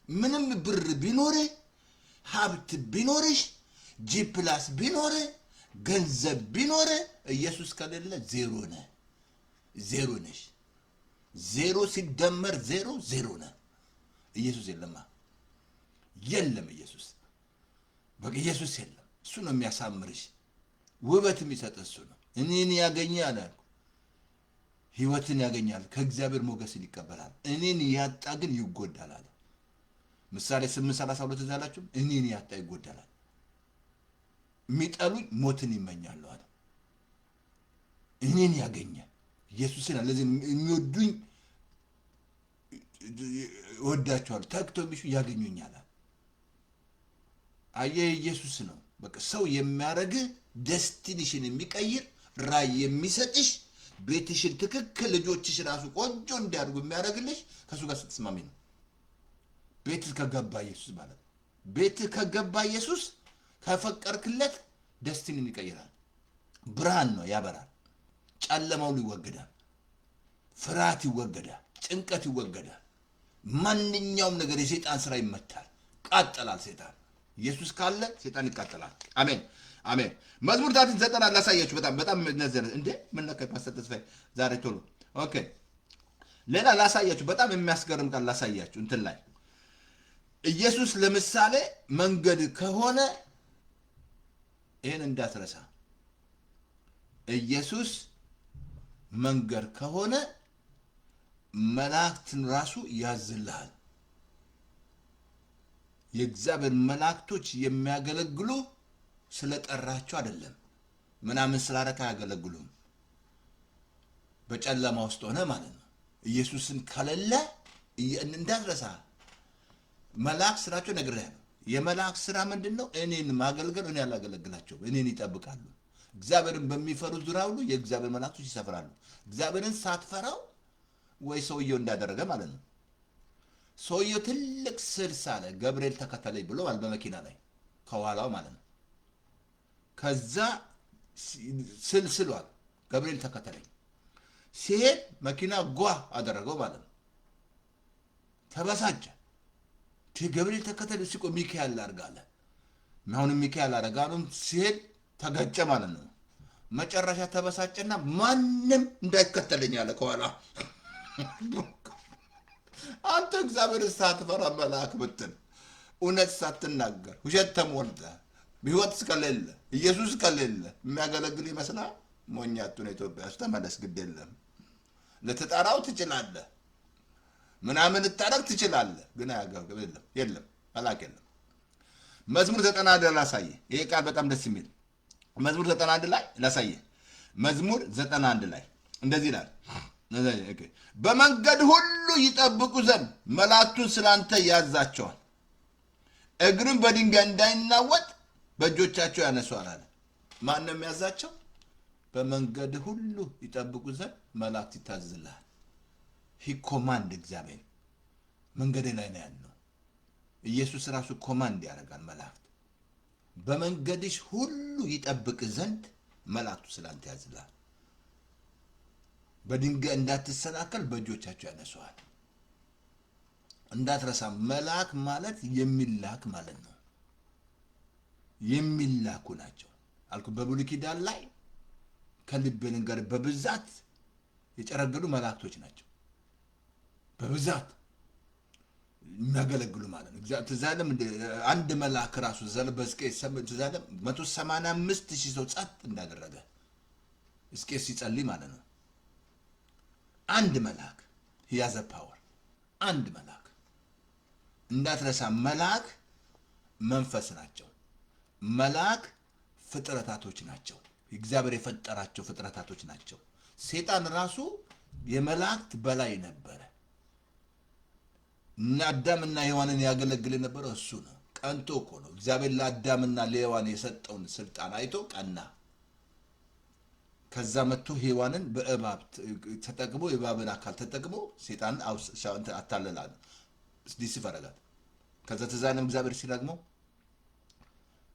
ምንም ብር ቢኖር ሀብት ቢኖርሽ ጂፕላስ ቢኖር ገንዘብ ቢኖር ኢየሱስ ከሌለ ዜሮ ነሽ። ዜሮ ሲደመር ዜሮ ነህ። ኢየሱስ የለም ኢየሱስ በቃ ኢየሱስ የለም። እሱ ነው የሚያሳምርሽ፣ ውበት የሚሰጥ እሱ ነው። እኔን ያገኘ አላልኩ ህይወትን ያገኛል፣ ከእግዚአብሔር ሞገስን ይቀበላል። እኔን ያጣ ግን ይጎዳል አለ። ምሳሌ 8:32 እዛላችሁ እኔን ያጣ ይጎዳል። የሚጠሉኝ ሞትን ይመኛሉ አለ። እኔን ያገኛል ኢየሱስን። ለዚህ የሚወዱኝ ወዳቸዋል፣ ተክቶ ቢሹ ያገኙኛል። አየህ ኢየሱስ ነው በቃ ሰው የሚያረግ ደስቲኒሽን የሚቀይር ራይ የሚሰጥሽ ቤትሽን ትክክል ልጆችሽ ራሱ ቆንጆ እንዲያድጉ የሚያደርግልሽ ከሱ ጋር ስትስማሚ ነው። ቤትህ ከገባ ኢየሱስ ማለት ነው። ቤትህ ከገባ ኢየሱስ ከፈቀርክለት ደስቲኒን ይቀይራል። ብርሃን ነው፣ ያበራል። ጨለማው ይወገዳል። ፍርሃት ይወገዳል። ጭንቀት ይወገዳል። ማንኛውም ነገር የሰይጣን ስራ ይመታል። ቃጠላል ሰይጣን። ኢየሱስ ካለ ሰይጣን ይቃጠላል። አሜን አሜን። መዝሙር 90 ላሳያችሁ። በጣም ነዘረ እንዴ ምን ነካ ፓስተር ተስፋዬ ዛሬ ቶሎ ኦኬ። ሌላ ላሳያችሁ፣ በጣም የሚያስገርም ቃል ላሳያችሁ። እንትን ላይ ኢየሱስ ለምሳሌ መንገድ ከሆነ ይሄን እንዳትረሳ። ኢየሱስ መንገድ ከሆነ መላእክትን ራሱ ያዝልሃል። የእግዚአብሔር መላእክቶች የሚያገለግሉ ስለጠራቸው አይደለም፣ ምናምን ስላረካ ያገለግሉም። በጨለማ ውስጥ ሆነ ማለት ነው። ኢየሱስን ከሌለ እንዳትረሳ። መላእክ ስራቸው ነግሬሃለሁ። የመላእክ ስራ ምንድነው? እኔን ማገልገል። እኔ ያላገለግላቸው እኔን ይጠብቃሉ። እግዚአብሔርን በሚፈሩ ዙሪያ ሁሉ የእግዚአብሔር መላእክቶች ይሰፍራሉ። እግዚአብሔርን ሳትፈራው ወይ ሰውየው እንዳደረገ ማለት ነው። ሰውየው ትልቅ ስል ሳለ ገብርኤል ተከተለኝ ብሎ ማለት በመኪና ላይ ከኋላው ማለት ነው። ከዛ ስልስሏል ገብርኤል ተከተለኝ ሲሄድ መኪና ጓ አደረገው ማለት ነው። ተበሳጨ። ገብርኤል ተከተለኝ ሲቆ ሚካኤል አርጋለ አሁን ሚካኤል አረጋሉም ሲሄድ ተገጨ ማለት ነው። መጨረሻ ተበሳጨና ማንም እንዳይከተለኝ አለ ከኋላ። አንተ እግዚአብሔር ሳትፈራ መልአክ ብትል እውነት ሳትናገር ውሸት ተሞልተ ህይወት ከሌለ ኢየሱስ ከሌለ የሚያገለግል ይመስላል። ሞኛቱን ኢትዮጵያ ውስጥ ተመለስ፣ ግድ የለም። ልትጠራው ትችላለህ፣ ምናምን ልታረግ ትችላለህ፣ ግን አያገለግል የለም፣ መልአክ የለም። መዝሙር 91 ላሳየ። ይሄ ቃል በጣም ደስ የሚል መዝሙር 91 ላይ ላሳየ። መዝሙር 91 ላይ እንደዚህ ይላል፣ በመንገድ ሁሉ ይጠብቁ ዘንድ መላእክቱን ስላንተ ያዛቸዋል፣ እግርም በድንጋይ እንዳይናወጥ በእጆቻቸው ያነሷል አለ። ማን ነው የሚያዛቸው? በመንገድ ሁሉ ይጠብቁ ዘንድ መላእክት ይታዘዝልሃል። ኮማንድ እግዚአብሔር መንገድ ላይ ነው ያለው። ኢየሱስ ራሱ ኮማንድ ያደርጋል። መላእክት በመንገድሽ ሁሉ ይጠብቅ ዘንድ መላእክቱ ስላንተ ያዝልሃል። በድንጋይ እንዳትሰናከል በእጆቻቸው ያነሱሃል። እንዳትረሳ መልአክ ማለት የሚላክ ማለት ነው። የሚላኩ ናቸው አልኩ። በብሉይ ኪዳን ላይ ከልብ ልንገር በብዛት የጨረገዱ መላእክቶች ናቸው። በብዛት የሚያገለግሉ ማለት ነው። ትዛለም አንድ መልአክ ራሱ ዘለ በስቄስ ትዛለም 185,000 ሰው ጸጥ እንዳደረገ እስቄስ ሲጸልይ ማለት ነው። አንድ መልአክ ያዘ ፓወር አንድ መልአክ እንዳትረሳ። መልአክ መንፈስ ናቸው። መልአክ ፍጥረታቶች ናቸው። እግዚአብሔር የፈጠራቸው ፍጥረታቶች ናቸው። ሰይጣን ራሱ የመላእክት በላይ ነበረ እና አዳምና ሔዋንን ያገለግል የነበረው እሱ ነው። ቀንቶ እኮ ነው እግዚአብሔር ለአዳምና ለሔዋን የሰጠውን ስልጣን አይቶ ቀና። ከዛ መጥቶ ሔዋንን በእባብ ተጠቅሞ የእባብን አካል ተጠቅሞ ሰይጣንን አታለላል፣ ዲሲፍ አደረጋት። ከዛ ተዛንም እግዚአብሔር ሲረግመው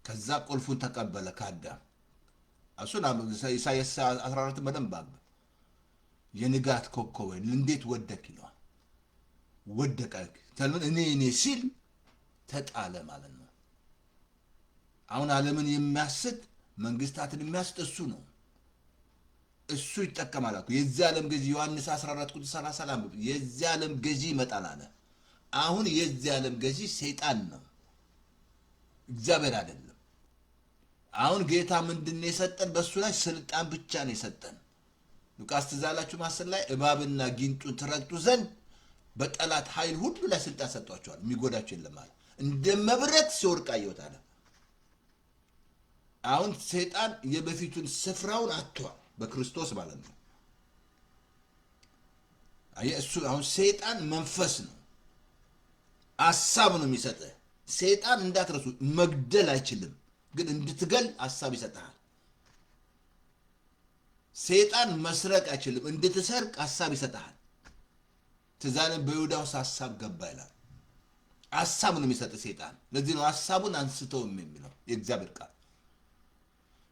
ከዛ ቁልፉን ተቀበለ ከአዳም። እሱን ኢሳይያስ 14 በደንብ አንብብ። የንጋት ኮከብ እንዴት ወደቅ ይለዋል። ወደቀ እኔ ሲል ተጣለ ማለት ነው። አሁን ዓለምን የሚያስት መንግስታትን የሚያስት እሱ ነው። እሱ ይጠቀማል። የዚህ ዓለም ገዢ ዮሐንስ 14:30 አንብብ። የዚህ ዓለም ገዢ ይመጣል አለ። አሁን የዚህ ዓለም ገዢ ሰይጣን ነው፣ እግዚአብሔር አይደለም። አሁን ጌታ ምንድነው የሰጠን? በሱ ላይ ስልጣን ብቻ ነው የሰጠን። ሉቃስ ትዛላችሁ ማሰል ላይ እባብና ጊንጡን ትረግጡ ዘንድ በጠላት ኃይል ሁሉ ላይ ስልጣን ሰጥቷቸዋል፣ የሚጎዳቸው የለም አለ። እንደ መብረቅ ሲወርቅ አየሁት አለ። አሁን ሰይጣን የበፊቱን ስፍራውን አጥቷል በክርስቶስ ማለት ነው። እሱ አሁን ሰይጣን መንፈስ ነው፣ ሐሳብ ነው የሚሰጥህ። ሰይጣን እንዳትረሱ መግደል አይችልም፣ ግን እንድትገል ሐሳብ ይሰጥሃል። ሰይጣን መስረቅ አይችልም፣ እንድትሰርቅ ሐሳብ ይሰጥሃል። ትዛለም በይሁዳ ውስጥ ሐሳብ ገባ ይላል። ሐሳብ ነው የሚሰጥ ሰይጣን። ለዚህ ነው ሐሳቡን አንስተውም የሚለው የእግዚአብሔር ቃል።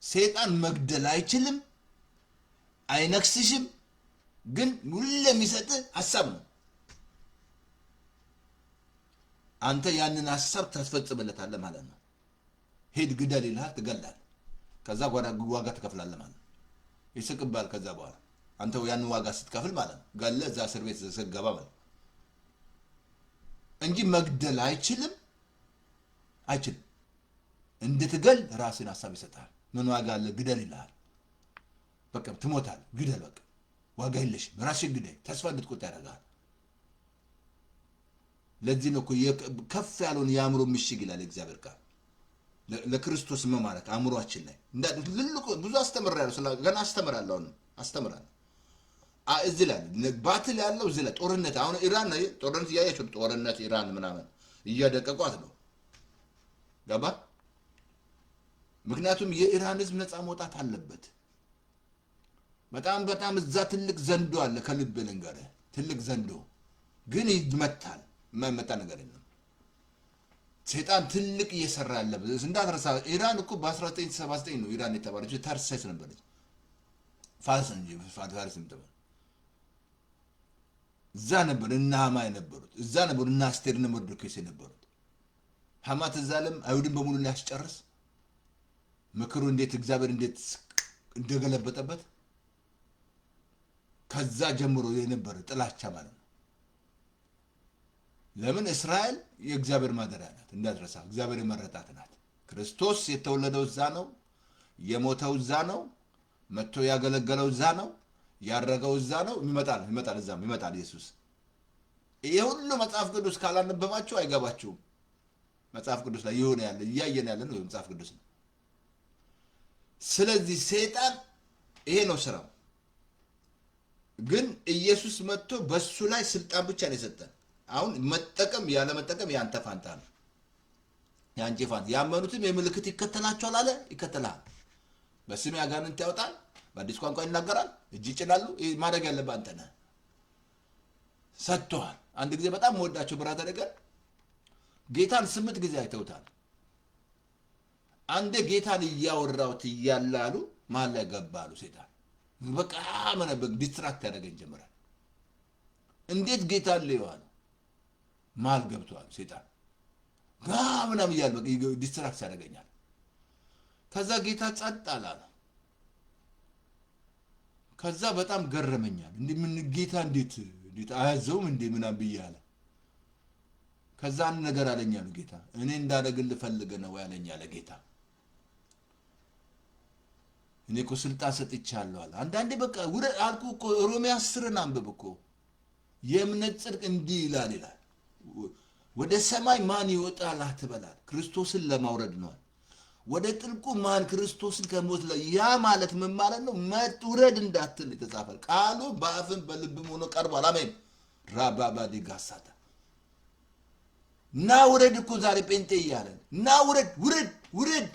ሰይጣን መግደል አይችልም፣ አይነክስሽም፣ ግን ሁሉ የሚሰጥ ሐሳብ ነው። አንተ ያንን ሐሳብ ታስፈጽምለታለህ ማለት ነው። ሄድ ግደል ይልሃል፣ ትገላለህ። ከዛ ዋጋ ትከፍላለህ ማለት ነው። ይስቅባል። ከዛ በኋላ አንተ ያንን ዋጋ ስትከፍል ማለት ነው ገለህ እዛ እስር ቤት ስትገባ ማለት እንጂ መግደል አይችልም። እንድትገል ራስን ሐሳብ ይሰጣል። ምን ዋጋ አለ? ግደል ይልሃል። በቃ ትሞታለህ፣ ግደል፣ በቃ ዋጋ የለሽም፣ ራስህን ግደል፣ ተስፋ እንድትቆርጥ ያደርጋል። ለዚህ ነው እኮ ከፍ ያለውን የአእምሮ ምሽግ ይላል እግዚአብሔር ቃል። ለክርስቶስ መማረክ አእምሮአችን ላይ ብዙ አስተምራለሁ፣ ገና አስተምራለሁ። እዚህ ላይ ባትል ያለው እዚህ ላይ ጦርነት፣ አሁን ኢራን ጦርነት እያያችሁ ጦርነት ኢራን ምናምን እያደቀቋት ነው። ገባ? ምክንያቱም የኢራን ህዝብ ነፃ መውጣት አለበት። በጣም እዛ ትልቅ ዘንዶ አለ። ከልብ ልንገርህ፣ ትልቅ ዘንዶ ግን ይመታል። የማይመጣ ነገር የለም። ሰይጣን ትልቅ እየሰራ ያለበት እንዳትረሳ። ኢራን እኮ በ1979 ነው ኢራን የተባለችው። ተርሴስ ነበረች፣ ፋርስ እንጂ ፋርስ የምትባል እዛ ነበር። እነ ሐማ የነበሩት እዛ ነበሩ። እነ አስቴር እነ መርዶክዮስ የነበሩት። ሐማ እዛ ዓለም አይሁድን በሙሉ ሊያስጨርስ ምክሩ እንዴት እግዚአብሔር እንዴት እንደገለበጠበት ከዛ ጀምሮ የነበረ ጥላቻ ማለት ነው። ለምን? እስራኤል የእግዚአብሔር ማደሪያ ናት፣ እንዳትረሳ። እግዚአብሔር የመረጣት ናት። ክርስቶስ የተወለደው እዛ ነው፣ የሞተው እዛ ነው፣ መጥቶ ያገለገለው እዛ ነው፣ ያረገው እዛ ነው። ይመጣል ኢየሱስ። ይሄ ሁሉ መጽሐፍ ቅዱስ ካላነበባችሁ አይገባችሁም። መጽሐፍ ቅዱስ ላይ የሆነ ያለ እያየን ያለ ነው መጽሐፍ ቅዱስ ነው። ስለዚህ ሰይጣን ይሄ ነው ስራው። ግን ኢየሱስ መጥቶ በሱ ላይ ስልጣን ብቻ ነው የሰጠን። አሁን መጠቀም ያለ መጠቀም ያንተ ፋንታ ነው፣ ያንቺ ፋንታ። ያመኑትም የምልክት ይከተላቸዋል አለ። ይከተላል። በስሜ አጋንንት ያወጣል፣ በአዲስ ቋንቋ ይናገራል፣ እጅ ይጭናሉ። ማድረግ ያለብህ አንተ ነህ። ሰጥቶሃል። አንድ ጊዜ በጣም መወዳቸው ብራተ ነገር ጌታን 8 ጊዜ አይተውታል። አንዴ ጌታን እያወራሁት እያለ አሉ ማን ላይ ገባ አሉ ሰይጣን። በቃ ምናምን ዲስትራክት ያደረገኝ ጀመረ። እንዴት ጌታ አለው አሉ ማል ገብቷል ሰይጣን ምናምን እያለ በቃ ዲስትራክት ያደርገኛል። ከዛ ጌታ ጸጥ አለ። ከዛ በጣም ገረመኛል። እንዴ ምን ጌታ እንዴት አያዘውም እንዴ ምናምን ብያለሁ። ከዛ አንድ ነገር አለኝ አለ ጌታ። እኔ እንዳደርግልህ ፈልገህ ነው ያለኝ አለ ጌታ። እኔ እኮ ስልጣን ሰጥቻለሁ አለ። አንዳንዴ በቃ አልኩህ እኮ ሮሜ 10ን አንብብ እኮ የእምነት ጽድቅ እንዲህ ይላል ወደ ሰማይ ማን ይወጣል አትበላል፣ ክርስቶስን ለማውረድ ነው። ወደ ጥልቁ ማን ክርስቶስን ከሞት ላይ ያ ማለት ምን ማለት ነው? መውረድ እንዳትል የተጻፈ ቃሉ በአፍም በልብም ሆኖ ቀርቧል። አሜን። ራባባ ዲጋሳታ ና ውረድ እኮ ዛሬ ጴንጤ እያለን ና ውረድ።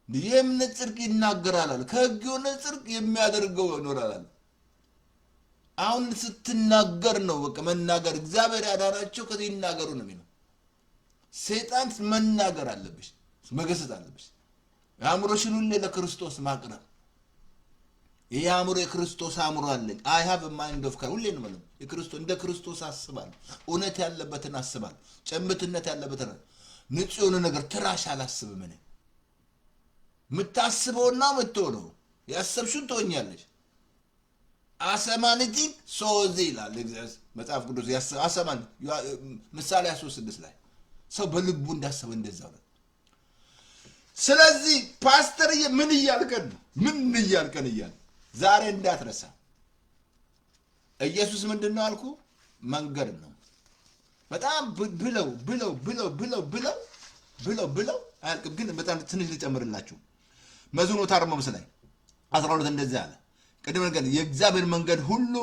የእምነት ጽድቅ ይናገራል። ከሕግ የሆነ ጽድቅ የሚያደርገው ይኖራል። አሁን ስትናገር ነው በቃ መናገር። እግዚአብሔር ያዳናቸው ከዚህ ይናገሩ ነው የሚለው። ሰይጣን መናገር አለብሽ፣ መገሰጽ አለብሽ። አእምሮሽን ሁሌ ለክርስቶስ ማቅረብ። ይሄ አእምሮ የክርስቶስ አእምሮ አለኝ። አይ ሃቭ ማይንድ ኦፍ ክራይስት ሁሌ ነው ማለት የክርስቶስ እንደ ክርስቶስ አስባለሁ። እውነት ያለበትን አስባለሁ። ጭምትነት ያለበትን ንጹህ የሆነ ነገር ትራሽ አላስብም። እኔ የምታስበውና የምትሆነው ያሰብሽውን ትሆኛለሽ። አሰማንቲ ሶዚ ይላል መጽሐፍ ቅዱስ። አሰማን ምሳሌ 3:6 ላይ ሰው በልቡ እንዳሰበ እንደዛው ነው። ስለዚህ ፓስተር ምን እያልከን ነው? ምን እያልከን እያል ዛሬ እንዳትረሳ። ኢየሱስ ምንድነው አልኩ? መንገድ ነው። በጣም ብለው አያልቅም። ግን በጣም ትንሽ ልጨምርላችሁ። መዝሙር 145 ላይ 12 እንደዚህ አለ። ቅድም ነገር የእግዚአብሔር መንገድ ሁሉ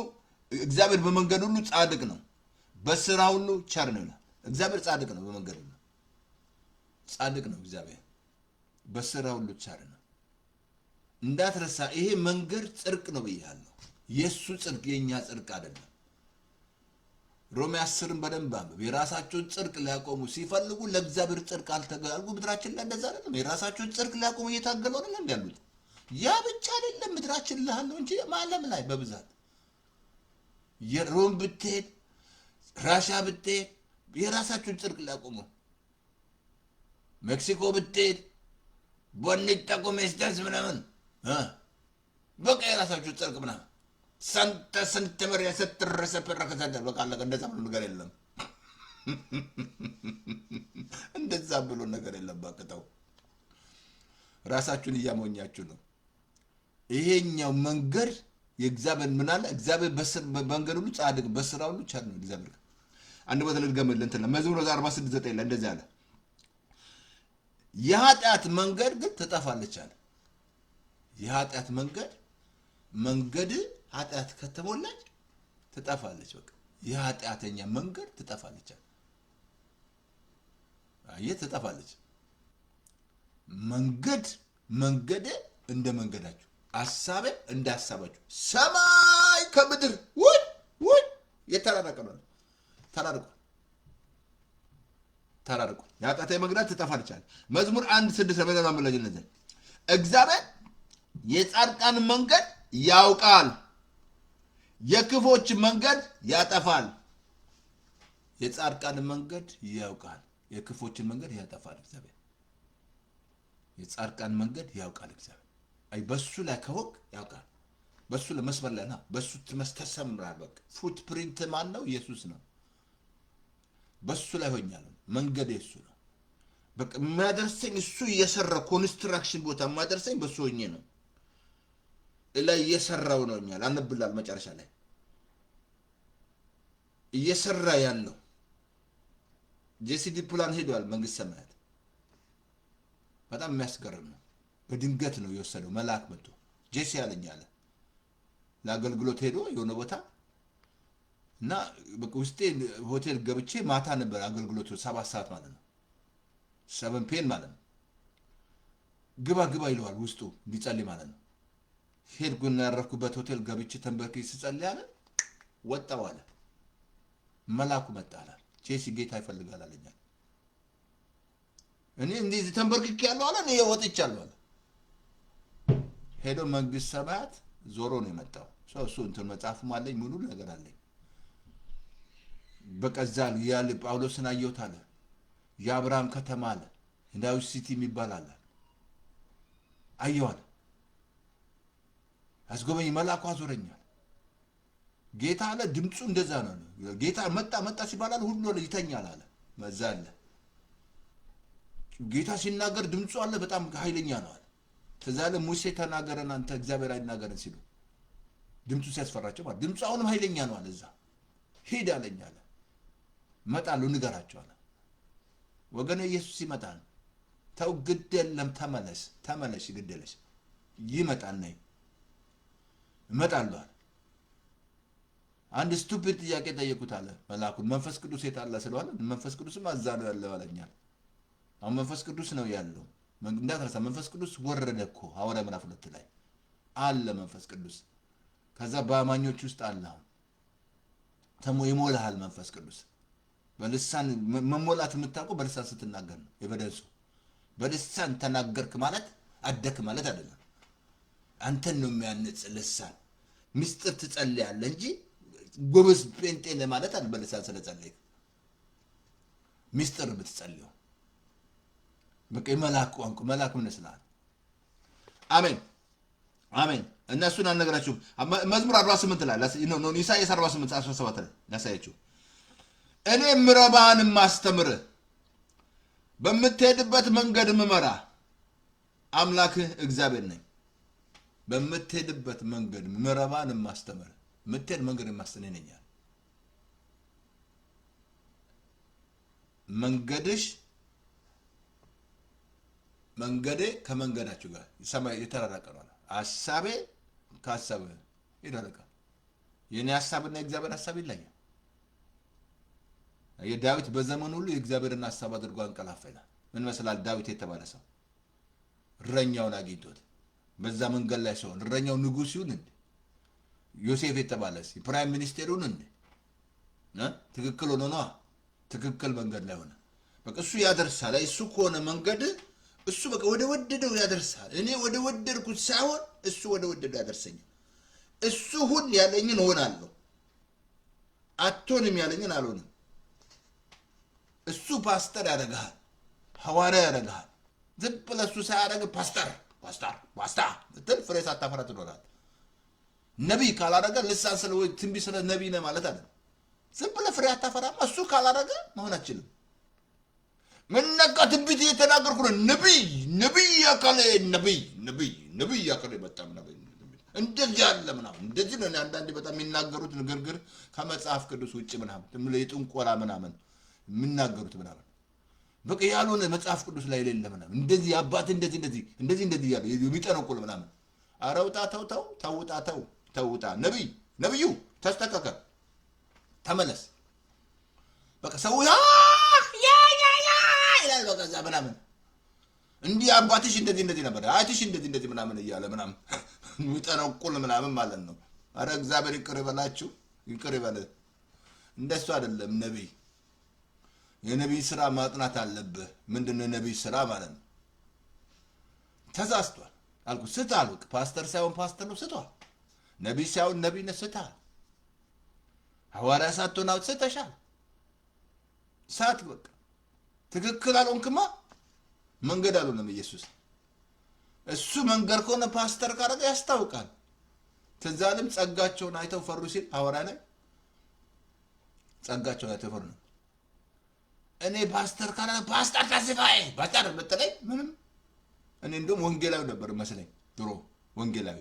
እግዚአብሔር በመንገድ ሁሉ ጻድቅ ነው፣ በስራ ሁሉ ቸር ነው ይላል። እግዚአብሔር ጻድቅ ነው፣ በመንገድ ሁሉ ጻድቅ ነው። እግዚአብሔር በስራ ሁሉ ቸር ነው። እንዳትረሳ። ይሄ መንገድ ጽድቅ ነው ብያለሁ። የሱ ጽድቅ የኛ ጽድቅ አይደለም። ሮሜ 10ን በደንብ አንብብ። የራሳቸውን ጽድቅ ሊያቆሙ ሲፈልጉ ለእግዚአብሔር ጽድቅ አልተጋልጉ። ምድራችን ላይ እንደዛ አይደለም። የራሳቸውን ጽድቅ ሊያቆሙ እየታገሉ አይደለም እንዳሉት። ያ ብቻ አይደለም ምድራችን ላይ አለው እንጂ ዓለም ላይ በብዛት የሮም ብትሄድ ራሻ ብትሄድ የራሳቸውን ጽድቅ ሊያቆሙ፣ ሜክሲኮ ብትሄድ ቦኒታ ኮሜስታስ ምናምን በቃ የራሳቸውን ጽድቅ ምናምን ስንት ብር የስትረሰ ፐረከሰደ በቃ አለቀ። እንደዛ ብሎ ነገር የለም። እንደዛ ብሎ ነገር የለም። ባክተው ራሳችሁን እያሞኛችሁ ነው። ይሄኛው መንገድ የእግዚአብሔር ምን አለ? እግዚአብሔር በመንገድ ሁሉ ጻድቅ በስራ ሁሉ ቸር ነው። እግዚአብሔር አንድ ቦታ ልድገምልህ እንትን መዝሙር 46:9 ላይ እንደዚህ አለ። የኃጢአት መንገድ ግን ትጠፋለች አለ። የኃጢአት መንገድ ኃጢአት ከተሞላች ትጠፋለች። በቃ የኃጢአተኛ መንገድ ትጠፋለች አለ። አየህ፣ ትጠፋለች። መንገድ እንደ መንገዳችሁ፣ ሐሳቤ እንደ ሐሳባችሁ፣ ሰማይ ከምድር ውይ የተራራቀ ነው። ተራርቆ የኃጢአተኛ መንገድ ትጠፋለች አለ። መዝሙር 1:6 ለመለጀነዘ እግዚአብሔር የጻድቃን መንገድ ያውቃል፣ የክፎች መንገድ ያጠፋል። የጻድቃን መንገድ ያውቃል፣ የክፎችን መንገድ ያጠፋል። እግዚአብሔር የጻድቃን መንገድ ያውቃል። እግዚአብሔር አይ በሱ ላይ ከወቅ ያውቃል። በሱ ለመስመር ላይ ና በሱ ተሰምራል። በቃ ፉት ፕሪንት ማን ነው? ኢየሱስ ነው። በሱ ላይ ሆኛለሁ። መንገድ የሱ ነው። በቃ የሚያደርሰኝ እሱ እየሰራ ኮንስትራክሽን ቦታ የሚያደርሰኝ በሱ ሆኜ ነው። ላይ እየሰራው ነው። እኛል አንብላል መጨረሻ ላይ እየሰራ ያለው ጄሲዲ ፕላን ሄዷል። መንግስት ሰማያት በጣም የሚያስገርም ነው። በድንገት ነው የወሰደው። መልአክ መጥቶ ጄሲ ያለኝ አለ ለአገልግሎት ሄዶ የሆነ ቦታ እና በቃ ውስጤ ሆቴል ገብቼ ማታ ነበር አገልግሎት 7 ሰዓት ማለት ነው 7 ፒኤም ማለት ነው። ግባ ይለዋል ውስጡ እንዲጸልይ ማለት ነው። ሄድኩና ያረፍኩበት ሆቴል ገብቼ ተንበርክኬ ስጸልይ አለ ወጣው አለ። መልአኩ መጣ አለ ጄሲ ጌታ ይፈልጋል አለኝ። እኔ እንዴ ተንበርክኬ ያለው አለ እኔ ወጥቻለሁ አለ። ሄዶ መንግስት ሰማያት ዞሮ ነው የመጣው። እሱ እንትን መጽሐፍም አለኝ ሙሉ ነገር አለኝ። በቀዛል ያለ ጳውሎስን አየሁት አለ። የአብርሃም ከተማ አለ፣ ዳዊት ሲቲ የሚባል አለ አየዋል። አስጎበኝ መልአኩ አዞረኛል። ጌታ አለ ድምፁ እንደዛ ነው። ጌታ መጣ ሲባል ሁሉ ይተኛል አለ። መዛለ ጌታ ሲናገር ድምፁ አለ በጣም ኃይለኛ ነው አለ። ተዛለ ሙሴ ተናገረን አንተ እግዚአብሔር አይናገረን ሲሉ ድምፁ ሲያስፈራቸው ማለት ድምፁ አሁንም ኃይለኛ ነው አለ። እዛ ሄድ አለኝ አለ። እመጣለሁ ንገራቸው አለ። ወገኔ ኢየሱስ ይመጣል። ተው ግድ የለም ተመለሽ ግድ የለሽ ይመጣል ነይ እመጣለሁ አለ። አንድ ስቱፒድ ጥያቄ ጠየቁት አለ መልአኩን። መንፈስ ቅዱስ የት አለ ስለዋለ መንፈስ ቅዱስም አዛ ነው ያለው አለኛል። አሁን መንፈስ ቅዱስ ነው ያለው እንዳትረሳ። መንፈስ ቅዱስ ወረደ እኮ ሐዋርያት ምዕራፍ 2 ላይ አለ መንፈስ ቅዱስ። ከዛ በአማኞች ውስጥ አለ። አሁን ተሞ ይሞላሃል መንፈስ ቅዱስ። በልሳን መሞላት የምታውቀው በልሳን ስትናገር ነው። ኤቪደንሱ በልሳን ተናገርክ ማለት አደክ ማለት አይደለም። አንተን ነው የሚያንጽ ልሳን። ምስጢር ትጸልያለህ እንጂ ጎበዝ ጴንጤ ለማለት አይደል። በልሳን ስለጸለይክ ምስጢር ብትጸልየው በቃ መልአክ ቋንቋ መልአክ ምን ይመስላል? አሜን አሜን። እነሱን አልነግራችሁም። መዝሙር 48 ላይ ነው ኢሳይያስ 48 17 ላይ ላሳያችሁ። እኔ ምረባን ማስተምር በምትሄድበት መንገድ ምመራ አምላክህ እግዚአብሔር ነኝ። በምትሄድበት መንገድ ምረባን ማስተምር ምትሄድ መንገድ ማስተነኛል። መንገዴ ከመንገዳችሁ ጋር ሰማይ የተራራቀ ነው። ሐሳቤ ከሐሳብ ይራራቃል። የኔ ሐሳብና የእግዚአብሔር ሐሳብ ይለያል። የዳዊት በዘመኑ ሁሉ የእግዚአብሔርን ሐሳብ አድርጎ አንቀላፋ ይላል። ምን መስላል? ዳዊት የተባለ ሰው እረኛውን አግኝቶት በዛ መንገድ ላይ ሲሆን እረኛው ንጉሥ ይሁን እንዴ ዮሴፍ የተባለ ፕራይም ሚኒስቴሩን እንዴ ትክክል ሆኖ ነው። ትክክል መንገድ ላይ ሆነ። በቃ እሱ ያደርሳል። እሱ ከሆነ መንገድ እሱ በቃ ወደ ወደደው ያደርሳል። እኔ ወደ ወደድኩት ሳይሆን እሱ ወደ ወደደው ያደርሰኛል። እሱ ሁን ያለኝን እሆናለሁ፣ አትሆንም ያለኝን አልሆንም። እሱ ፓስተር ያደርግሃል፣ ሐዋርያ ያደርግሃል። ዝም ብለህ እሱ ሳያደርግ ፓስተር ብትል ፍሬ ሳታፈራ ትኖራለህ። ነቢይ ካላደረገ ልሳን ስለ ትንቢት ስለ ነቢይ ነህ ማለት አይደለም። ዝም ብለህ ፍሬ አታፈራማ። እሱ ካላደረገ መሆን አትችልም። ምን ነካ ትንቢት እየተናገርኩ ነው። ነቢይ ያካለ ነቢይ ያካለ በጣም ነቢይ እንደዚህ ያለ ምናምን እንደዚህ ነው። አንዳንዴ በጣም የሚናገሩት ንግግር ከመጽሐፍ ቅዱስ ውጭ ምናምን የጥንቆላ ምናምን የሚናገሩት ምናምን በቃ ያልሆነ መጽሐፍ ቅዱስ ላይ የሌለ ምናምን እንደዚህ አባት እንደዚህ ያለ የሚጠነቁል ምናምን። ኧረ ውጣ ተውጣ ነቢዩ ተስተካከል፣ ተመለስ። በቃ ሰው ይላል በቃ እዛ ምናምን እንዲህ አባትሽ እንደዚህ ነበር አትሽ እንደዚህ ምናምን እያለ ምናምን የሚጠነቁል ምናምን ማለት ነው። ኧረ እግዚአብሔር ይቅር ይበላችሁ፣ ይቅር ይበል። እንደሱ አይደለም ነቢይ። የነቢይ ስራ ማጥናት አለብህ። ምንድነው የነቢይ ስራ ማለት ነው? ተሳስቷል አልኩ ስታል። ፓስተር ሳይሆን ፓስተር ነው ስቷል። ነቢይ ሳይሆን ነቢይ ነው ስታል። ሐዋርያ ሳትሆን ስተሻል። ሳት በቃ ትክክል አልሆንክማ። መንገድ አልሆነም ኢየሱስ። እሱ መንገድ ከሆነ ፓስተር ካረገ ያስታውቃል። ትዛለም ጸጋቸውን አይተው ፈሩ ሲል ሐዋርያ ላይ ጸጋቸውን አይተው ፈሩ ነው። እኔ ፓስተር ካረገ ፓስተር ተስፋዬ ፓስተር በተለይ ምንም እኔ እንደውም ወንጌላዊ ነበር መስለኝ ድሮ። ወንጌላዊ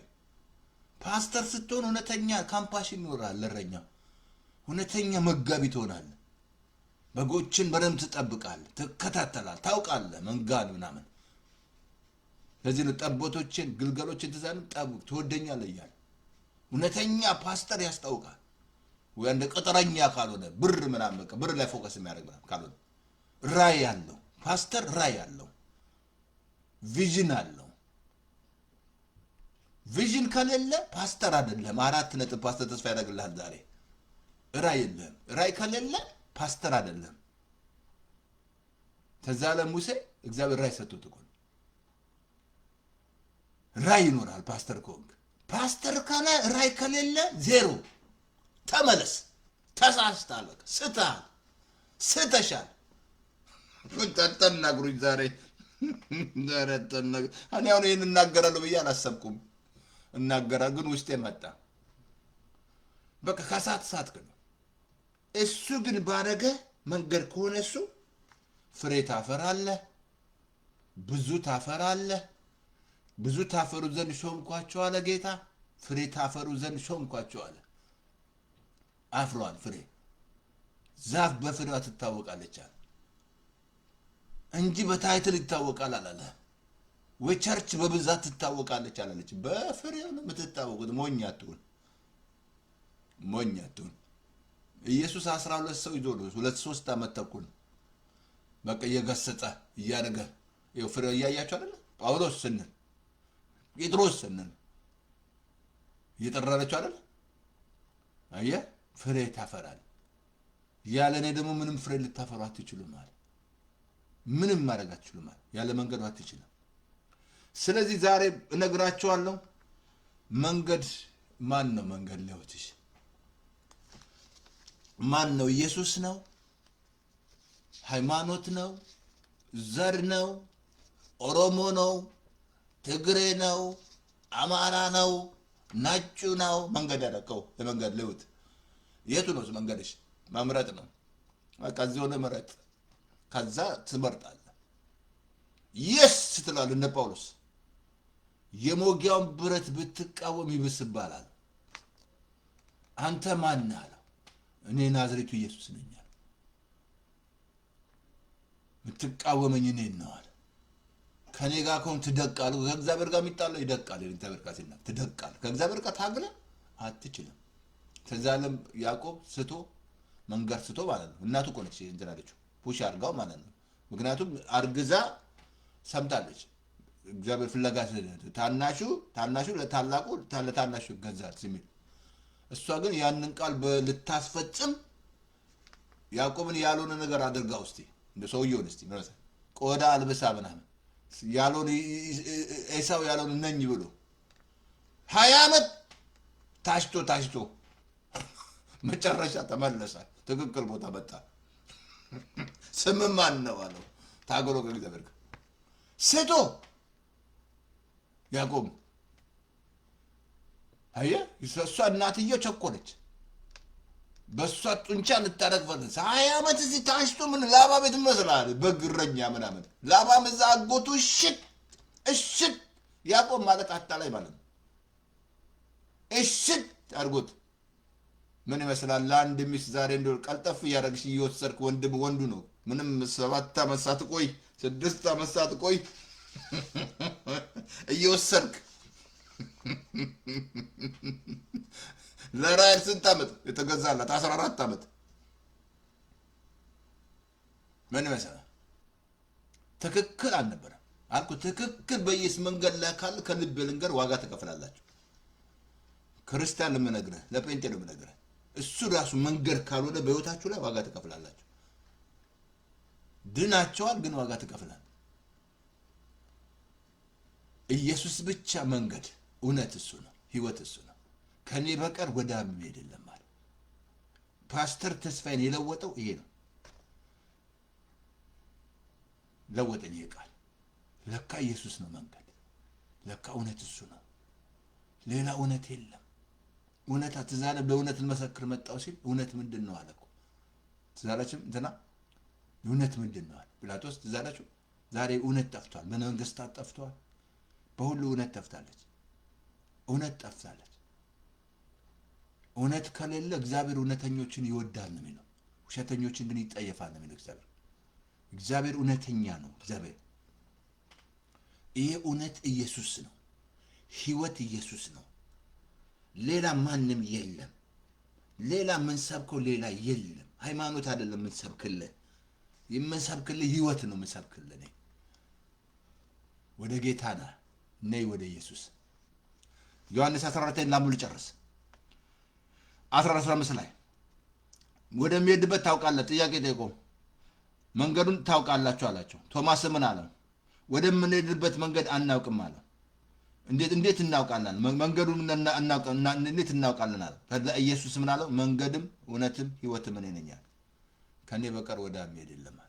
ፓስተር ስትሆን እውነተኛ ካምፓሽን ይኖራል። ለእረኛ እውነተኛ መጋቢ ትሆናለህ። በጎችን በደንብ ትጠብቃለህ፣ ትከታተላለህ፣ ታውቃለህ መንጋን ምናምን። ለዚህ ነው ጠቦቶችን ግልገሎችን ትዛንም ጠብቅ ትወደኛለህ እያለ እውነተኛ ፓስተር ያስታውቃል። ወይ እንደ ቅጥረኛ ካልሆነ ብር ምናምን በቃ ብር ላይ ፎከስ የሚያደርግ ምናምን ካልሆነ ራይ ያለው ፓስተር ራይ ያለው ቪዥን አለው። ቪዥን ከሌለ ፓስተር አይደለም። 4 ነጥብ ፓስተር ተስፋ ያደርግልሃል ዛሬ። ራይ የለም። ራይ ከሌለ ፓስተር አይደለም። ተዛለ ሙሴ እግዚአብሔር ራይ ሰጥቶት እኮ ራይ ይኖራል። ፓስተር ከሆንክ ፓስተር ካለ ራይ ከሌለ ዜሮ። ተመለስ። ተሳስተሃል። በቃ ስተሃል፣ ስተሻል። ተናግሩኝ ዛሬ ተናግሩ። እኔ አሁን ይህን እናገራለሁ ብዬ አላሰብኩም። እናገራለሁ ግን ውስጤ መጣ። በቃ ከሳት ግን እሱ ግን ባረገ መንገድ ከሆነ እሱ ፍሬ ታፈራለህ፣ ብዙ ታፈራለህ። ብዙ ታፈሩ ዘንድ ሾምኳቸው አለ ጌታ። ፍሬ ታፈሩ ዘንድ ሾምኳቸው አለ። አፍሯል ፍሬ። ዛፍ በፍሬዋ ትታወቃለች አለ እንጂ በታይትል ይታወቃል አላለ። ወይ ቸርች በብዛት ትታወቃለች አላለች። በፍሬው ነው የምትታወቁት። ሞኝ አትሁን፣ ሞኝ አትሁን። ኢየሱስ 12 ሰው ይዞ ነው 2-3 ዓመት ተኩል በቃ እየገሰጸ እያደረገ ይኸው ፍሬው እያያችሁ አይደለ? ጳውሎስ ስንል ጴጥሮስ ስንል እየጠራለችው አይደለ? አየህ ፍሬ ታፈራል። ያለ እኔ ደግሞ ምንም ፍሬ ልታፈሩ አትችሉም ማለት ምንም ማድረግ አትችሉም ማለት ያለ መንገዱ አትችልም። ስለዚህ ዛሬ እነግራችኋለሁ መንገድ ማን ነው? መንገድ ለህይወትሽ ማን ነው? ኢየሱስ ነው? ሃይማኖት ነው? ዘር ነው? ኦሮሞ ነው? ትግሬ ነው? አማራ ነው? ነጩ ነው? መንገድ ያደረከው የመንገድ ለህይወት የቱ ነው? መንገድሽ መምረጥ ነው። በቃ እዚህ ሆነ ምረጥ። ከዛ ትመርጣለህ። የስ ትላለህ። እንደ ጳውሎስ የሞጊያውን ብረት ብትቃወም ይብስብሃል። አንተ ማን ነህ አለው። እኔ ናዝሬቱ ኢየሱስ ነኝ አለ። የምትቃወመኝ እኔን ነው አለ። ከኔ ጋር ከሆን ትደቃለህ። ከእግዚአብሔር ጋር የሚጣለው ይደቃል። እግዚአብሔር ጋር ሲና ትደቃለህ። ከእግዚአብሔር ጋር ታግለህ አትችልም። ከዛለም ያዕቆብ ስቶ መንገድ ስቶ ማለት ነው። እናቱ እኮ ነች እንትን አለችው ፑሽ አድርጋው ማለት ነው። ምክንያቱም አርግዛ ሰምታለች። እግዚአብሔር ፍለጋ ታናሹ ለታላቁ ለታናሹ ይገዛል ሲል እሷ ግን ያንን ቃል ልታስፈጽም ያዕቆብን ያልሆነ ነገር አድርጋ ውስጥ እንደ ሰውየውን እስቲ ማለት ቆዳ አልብሳ ምናምን ያልሆነ ኤሳው ያልሆነ ነኝ ብሎ 20 ዓመት ታሽቶ መጨረሻ ተመለሰ። ትክክል ቦታ መጣ። ስም ማን ነው አለው። ታገሎ ከእግዚአብሔር ጋር ስቶ ያዕቆብ አየህ፣ እሷ እናትየው ቸኮለች። በእሷ ጡንቻ ልታረግ ፈለሰ። 20 ዓመት እዚህ ታሽቶ ምን ላባ ቤት መስላል በግረኛ ምናምን ላባ መዛ አጎቱ እሽት ያዕቆብ ማለት አታላይ ማለት ነው። እሽት አድርጎት ምን ይመስላል? ለአንድ ሚስት ዛሬ እንደው ቀልጠፍ እያደረግሽ እየወሰድክ ወንዱ ነው ምንም 7 ዓመት ሳትቆይ 6 ዓመት ሳትቆይ እየወሰድክ ለራይል ስንት ዓመት የተገዛላት? 14 ዓመት ምን ይመስላል? ትክክል አልነበረም አልኩ። ትክክል በየስ መንገድ ላይ ካለ ከልብ ልንገር ዋጋ ትከፍላላችሁ። ክርስቲያን ለምነግርህ ለጴንጤ ነው የምነግርህ። እሱ ራሱ መንገድ ካልሆነ በህይወታችሁ ላይ ዋጋ ትከፍላላችሁ። ድናቸዋል ግን ዋጋ ትከፍላል። ኢየሱስ ብቻ መንገድ፣ እውነት እሱ ነው፣ ህይወት እሱ ነው። ከኔ በቀር ወደ አብ የሚሄድ የለም ማለት ፓስተር ተስፋዬን የለወጠው ይሄ ነው። ለወጠኝ ይሄ ቃል። ለካ ኢየሱስ ነው መንገድ፣ ለካ እውነት እሱ ነው። ሌላ እውነት የለም። እውነት ትዛለ በእውነት ልመሰክር መጣው ሲል እውነት ምንድን ነው አለኩ። ትዛላችሁ እንትና እውነት ምንድን ነው አለ ጲላጦስ። ትዛላችሁ ዛሬ እውነት ጠፍቷል። በመንግስታት ጠፍቷል። በሁሉ እውነት ጠፍታለች። እውነት ጠፍታለች። እውነት ከሌለ እግዚአብሔር እውነተኞችን ይወዳል ነው የሚለው፣ ውሸተኞችን ግን ይጠየፋል ነው የሚለው እግዚአብሔር። እግዚአብሔር እውነተኛ ነው። እግዚአብሔር ይሄ እውነት ኢየሱስ ነው። ህይወት ኢየሱስ ነው። ሌላ ማንም የለም። ሌላ የምንሰብከው ሌላ የለም። ሃይማኖት አይደለም የምንሰብክልህ ህይወት ነው የምንሰብክልህ። ወደ ጌታ ና ነይ ወደ ኢየሱስ። ዮሐንስ 14 ላሙል ጨርስ 14:15 ላይ ወደሚሄድበት ታውቃለህ? ጥያቄ ጠይቆ መንገዱን ታውቃላችሁ አላቸው። ቶማስ ምን አለው? ወደምንሄድበት መንገድ አናውቅም አለው። እንዴት እናውቃለን? መንገዱን እንዴት እናውቃለን አለ። ከዛ ኢየሱስ ምን አለው? መንገድም እውነትም ሕይወትም እኔ ነኝ አለ። ከኔ በቀር ወደ አብ መሄድ የለም አለ።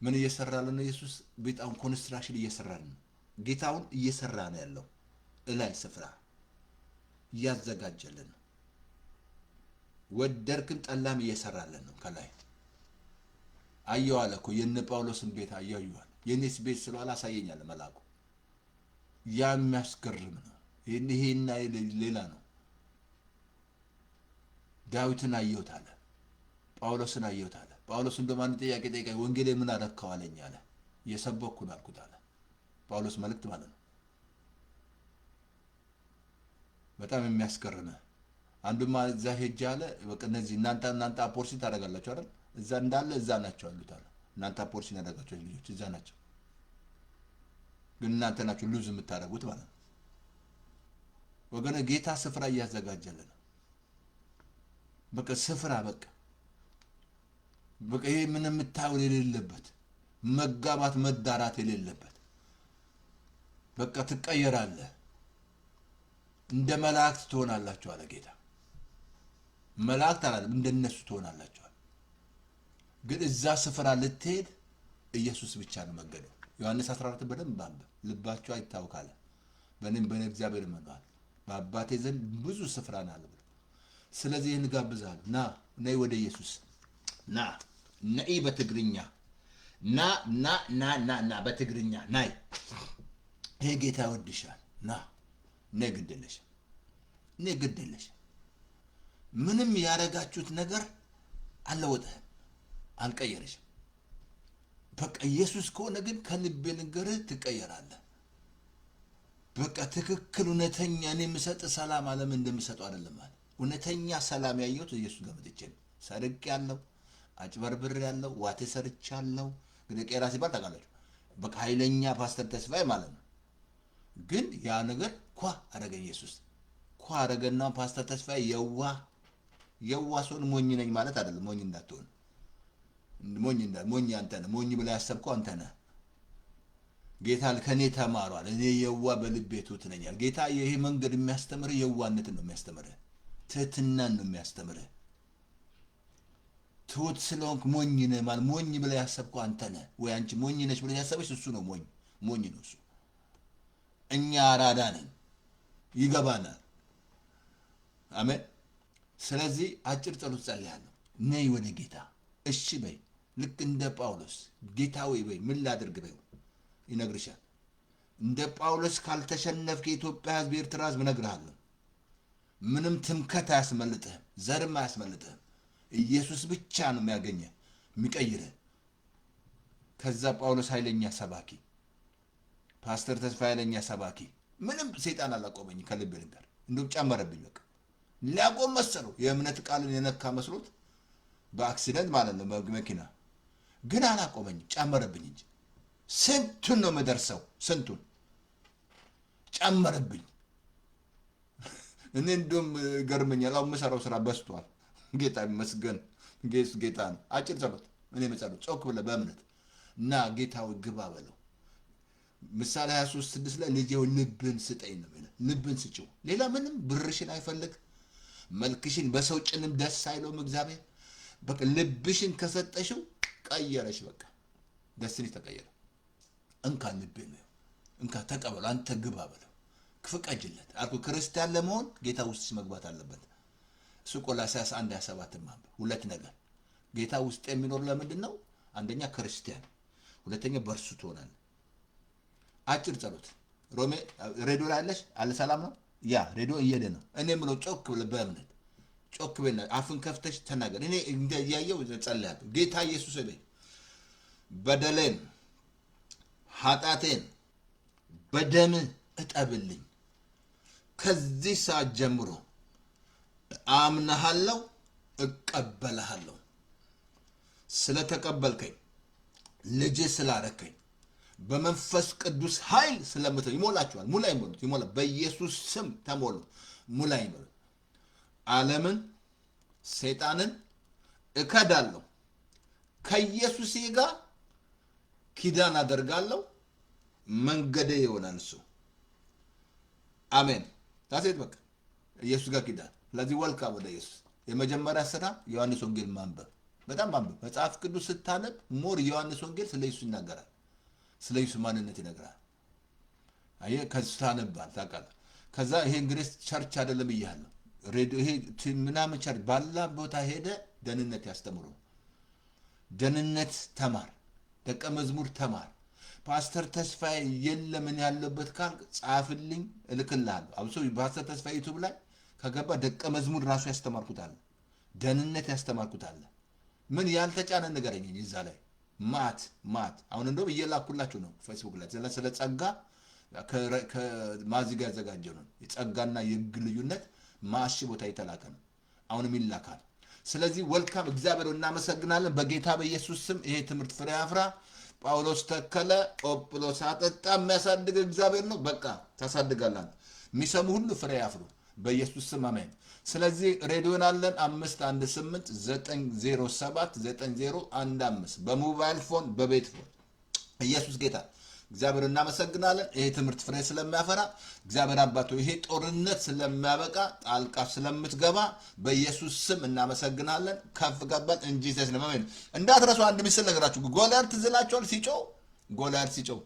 ምን እየሰራልን ነው? ኢየሱስ ቤታውን ኮንስትራክሽን እየሰራልን ነው። ጌታውን እየሰራ ነው ያለው። እላይ ስፍራ እያዘጋጀልን ነው። ወደድክም ጠላም እየሰራልን ነው። ከላይ አየሁ አለ እኮ የነ ጳውሎስን ቤት አየሁ አለ። የኔስ ቤት ስለዋላ አሳየኛል መልአኩ። ያ የሚያስገርም ነው። ይሄና ሌላ ነው። ዳዊትን አየሁት አለ። ጳውሎስን አየሁት አለ። ጳውሎስን በማን ጥያቄ ጠይቀኝ፣ ወንጌሌ ምን አረከው አለኝ አለ። እየሰበኩ ነው አልኩት አለ። ጳውሎስ መልእክት ማለት ነው። በጣም የሚያስገርም አንዱማ እዛ ሄጄ አለ። በቃ እነዚህ እናንተ አፖርሲ ታደርጋላችሁ አይደል? እዛ እንዳለ እዛ ናቸው አሉት አለ። እናንተ አፖርሲ ያደረጋችሁ ልጆች እዛ ናቸው፣ ግን እናንተ ናችሁ ሉዝ የምታደርጉት ማለት ነው። ወገነ ጌታ ስፍራ እያዘጋጀልን ነው። በቃ ስፍራ በቃ ይሄ ምን የምታውል የሌለበት መጋባት መዳራት የሌለበት በቃ ትቀየራለህ፣ እንደ መላእክት ትሆናላችሁ አለ ጌታ። መላእክት አላለም፣ እንደነሱ ትሆናላችሁ። ግን እዛ ስፍራ ልትሄድ ኢየሱስ ብቻ ነው መንገዱ። ዮሐንስ 14 በደንብ አንብብ፣ ልባችሁ አይታወካለ። በእኔም በእግዚአብሔር እመኑአል፣ በአባቴ ዘንድ ብዙ ስፍራ ነው አለ። ስለዚህ እንጋብዛለን፣ ነይ ወደ ኢየሱስ ና። ነይ በትግርኛ ና በትግርኛ ናይ። ይሄ ጌታ ይወድሻል። ነይ ግድ የለሽም። ምንም ያረጋችሁት ነገር አልለወጠህም፣ አልቀየረሽም። በቃ ኢየሱስ ከሆነ ግን ከልቤ ልንገርህ ትቀየራለህ። በቃ ትክክል እውነተኛ እኔ የምሰጥ ሰላም ዓለም እንደምሰጠው አይደለም ማለት። እውነተኛ ሰላም ያየሁት ኢየሱስ ጋር መጥቼ ነው። ሰርቅ ያለው አጭበርብር ያለው ዋቴ ሰርቻ ያለው ግን ቄራ ሲባል ታውቃላችሁ። በቃ ኃይለኛ ፓስተር ተስፋዬ ማለት ነው። ግን ያ ነገር አረገ ኢየሱስ አረገና ፓስተር ተስፋዬ የዋ ሰውን ሞኝ ነኝ ማለት አይደለም። ሞኝ እንዳትሆን ሞኝ አንተ ነህ። ሞኝ ብለህ ያሰብከው አንተ ነህ። ጌታ ከኔ ተማሯል፣ እኔ የዋ በልቤ ትሁት ነኝ አለ ጌታ። ይሄ መንገድ የሚያስተምርህ የዋነትን ነው የሚያስተምርህ፣ ትህትናን ነው የሚያስተምርህ። ትሁት ስለሆንክ ሞኝ ነህ ማለት ሞኝ ብለህ ያሰብከው አንተ ነህ ወይ አንቺ ሞኝ ነሽ ብለህ ያሰበሽ እሱ ነው ሞኝ ነው እሱ። እኛ አራዳ ነን፣ ይገባናል። አሜን። ስለዚህ አጭር ጸሎት ጸልያለሁ። ነይ ወደ ጌታ እሺ በይ። ልክ እንደ ጳውሎስ ጌታ ወይ በይ፣ ምን ላድርግ በይ ይነግርሻል። እንደ ጳውሎስ ካልተሸነፍክ የኢትዮጵያ ሕዝብ ኤርትራ ሕዝብ እነግርሃለሁ፣ ምንም ትምከት አያስመልጥህም፣ ዘርም አያስመልጥህም። ኢየሱስ ብቻ ነው የሚያገኘህ የሚቀይርህ። ከዛ ጳውሎስ ኃይለኛ ሰባኪ፣ ፓስተር ተስፋ ኃይለኛ ሰባኪ፣ ምንም ሰይጣን አላቆመኝ። ከልቤ ልንገር፣ እንደውም ጨመረብኝ። በቃ ሊያቆም መሰለው፣ የእምነት ቃልን የነካ መስሎት በአክሲደንት ማለት ነው መኪና፣ ግን አላቆመኝም፣ ጨመረብኝ እንጂ ስንቱን ነው የምደርሰው፣ ስንቱን ጨመረብኝ። እኔ እንደውም ገርመኛል። አሁን የምሰራው ስራ በስቷል። ጌታ ይመስገን። ጌታ ነው። አጭር ጸሎት እኔ መጸሎት ጮክ ብለህ በእምነት እና ጌታው ግባ በለው። ምሳሌ 23:6 ላይ ልጄ ልብን ስጠኝ ነው የሚለው። ልብን ስጪው። ሌላ ምንም ብርሽን አይፈልግ፣ መልክሽን በሰው ጭንም ደስ አይለውም እግዚአብሔር። በቃ ልብሽን ከሰጠሽው ቀየረሽ። በቃ ደስንሽ ተቀየረ። እንካ ልብን ነው እንካ ተቀበል፣ አንተ ግባ በለው፣ ፍቀጅለት አልኩ። ክርስቲያን ለመሆን ጌታ ውስጥ መግባት አለበት። እሱ ቆላስይስ 1:27 ማንበብ። ሁለት ነገር ጌታ ውስጥ የሚኖር ለምንድን ነው? አንደኛ ክርስቲያን፣ ሁለተኛ በእርሱ ትሆናለህ። አጭር ጸሎት ሮሜ ሬዲዮ ላይ አለሽ አለ። ሰላም ነው። ያ ሬዲዮ እየሄደ ነው። እኔ የምለው ጮክ ብለህ በእምነት ጮክ ብለህ አፍን ከፍተሽ ተናገር። እኔ እያየው ጸልያለሁ። ጌታ ኢየሱስ ሆይ በደሌን ኃጢአቴን በደም እጠብልኝ። ከዚህ ሰዓት ጀምሮ አምናሃለሁ፣ እቀበልሃለሁ። ስለተቀበልከኝ ልጅ ስላረከኝ በመንፈስ ቅዱስ ኃይል ስለምትል ይሞላችኋል። ሙላ ይሞሉት ይሞላ። በኢየሱስ ስም ተሞሉ። ሙላ ይሞሉት። ዓለምን ሰይጣንን እከዳለሁ። ከኢየሱስ ጋር ኪዳን አደርጋለሁ። መንገዴ ይሆናል እሱ። አሜን። ታሴት በቃ ኢየሱስ ጋር ኪዳን። ስለዚህ ወልካም ወደ ኢየሱስ። የመጀመሪያ ስራ ዮሐንስ ወንጌል ማንበብ፣ በጣም ማንበብ። መጽሐፍ ቅዱስ ስታነብ ሞር ዮሐንስ ወንጌል ስለ ኢየሱስ ይናገራል፣ ስለ ኢየሱስ ማንነት ይነግራል። አየህ ከሱ ታነባል ታውቃለህ። ከዛ ይሄ እንግዲህ ቸርች አይደለም እያለሁ ሬዲዮ ይሄ ምናምን ቸርች ባላ ቦታ ሄደ ደህንነት ያስተምሩ፣ ደህንነት ተማር፣ ደቀ መዝሙር ተማር። ፓስተር ተስፋዬ የለምን ያለበት ካል ጻፍልኝ እልክልሃለሁ። አብሶ ፓስተር ተስፋዬ ዩቲዩብ ላይ ከገባ ደቀ መዝሙር ራሱ ያስተማርኩታል፣ ደህንነት ያስተማርኩታል። ምን ያልተጫነ ንገረኝ እዛ ላይ ማት አሁን እንደውም እየላኩላችሁ ነው ፌስቡክ ላይ ስለ ጸጋ ከማዚ ጋር ያዘጋጀው ነው የጸጋና የሕግ ልዩነት ማሺ ቦታ የተላከ ነው፣ አሁንም ይላካል። ስለዚህ ወልካም እግዚአብሔር እናመሰግናለን። በጌታ በኢየሱስ ስም ይሄ ትምህርት ፍሬ ያፍራ። ጳውሎስ ተከለ፣ ጳውሎስ አጠጣ። የሚያሳድግ እግዚአብሔር ነው። በቃ ታሳድጋላችሁ። የሚሰሙ ሁሉ ፍሬ ያፍሩ በኢየሱስ ስም አሜን። ስለዚህ ሬዲዮን አለን 518-907-9015 በሞባይል ፎን በቤት ፎን። ኢየሱስ ጌታ። እግዚአብሔር እናመሰግናለን። ይሄ ትምህርት ፍሬ ስለሚያፈራ እግዚአብሔር አባቶ ይሄ ጦርነት ስለሚያበቃ ጣልቃ ስለምትገባ በኢየሱስ ስም እናመሰግናለን። ከፍ ገባን እንጂ ተስነማመን እንዳትረሱ። አንድ ምስል ነገራችሁ። ጎልያድ ትዝላችኋል? ጎልያድ ሲጮህ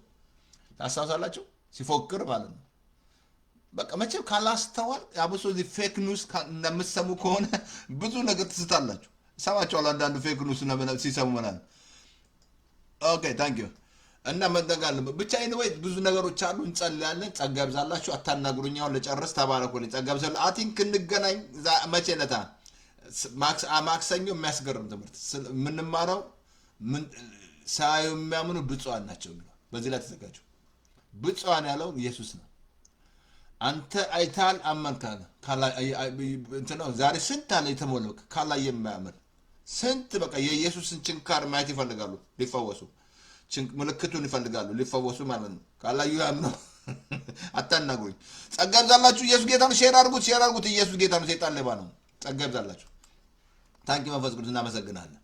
ታስታውሳላችሁ? ሲፎክር ማለት ነው። በቃ መቼም ካላስተዋል አብሶ እዚህ ፌክ ኒውስ እንደምትሰሙ ከሆነ ብዙ ነገር ትስታላችሁ። ሰማችኋል? አንዳንዱ ፌክ ኒውስ ሲሰሙ ምናምን። ኦኬ ታንክ ዩ እና መደጋለ ብቻ ኤኒዌይ ብዙ ነገሮች አሉ። እንጸልያለን። ጸጋ ይብዛላችሁ። አታናግሩኝ። አሁን ለጨርስ ተባረኩልኝ። ጸጋ ይብዛል። አይ ቲንክ እንገናኝ መቼ ነታ ማክሰኞ የሚያስገርም ትምህርት የምንማረው ሳዩ የሚያምኑ ብፁዓን ናቸው ብሎ በዚህ ላይ ተዘጋጁ። ብፁዓን ያለው ኢየሱስ ነው። አንተ አይታል አመንካለ እንትነው ዛሬ ስንት አለ የተሞለክ ካላ የሚያምን ስንት በቃ የኢየሱስን ችንካር ማየት ይፈልጋሉ ሊፈወሱ፣ ምልክቱን ይፈልጋሉ ሊፈወሱ ማለት ነው። ካላዩ ያምኑ። አታናግሩኝ። ጸጋ ይብዛላችሁ። ኢየሱስ ጌታ ነው። ሼር አድርጉት። ኢየሱስ ጌታ ነው። ሰይጣን ሌባ ነው። ጸጋ ይብዛላችሁ። ታንኪ መንፈስ ቅዱስ እናመሰግናለን።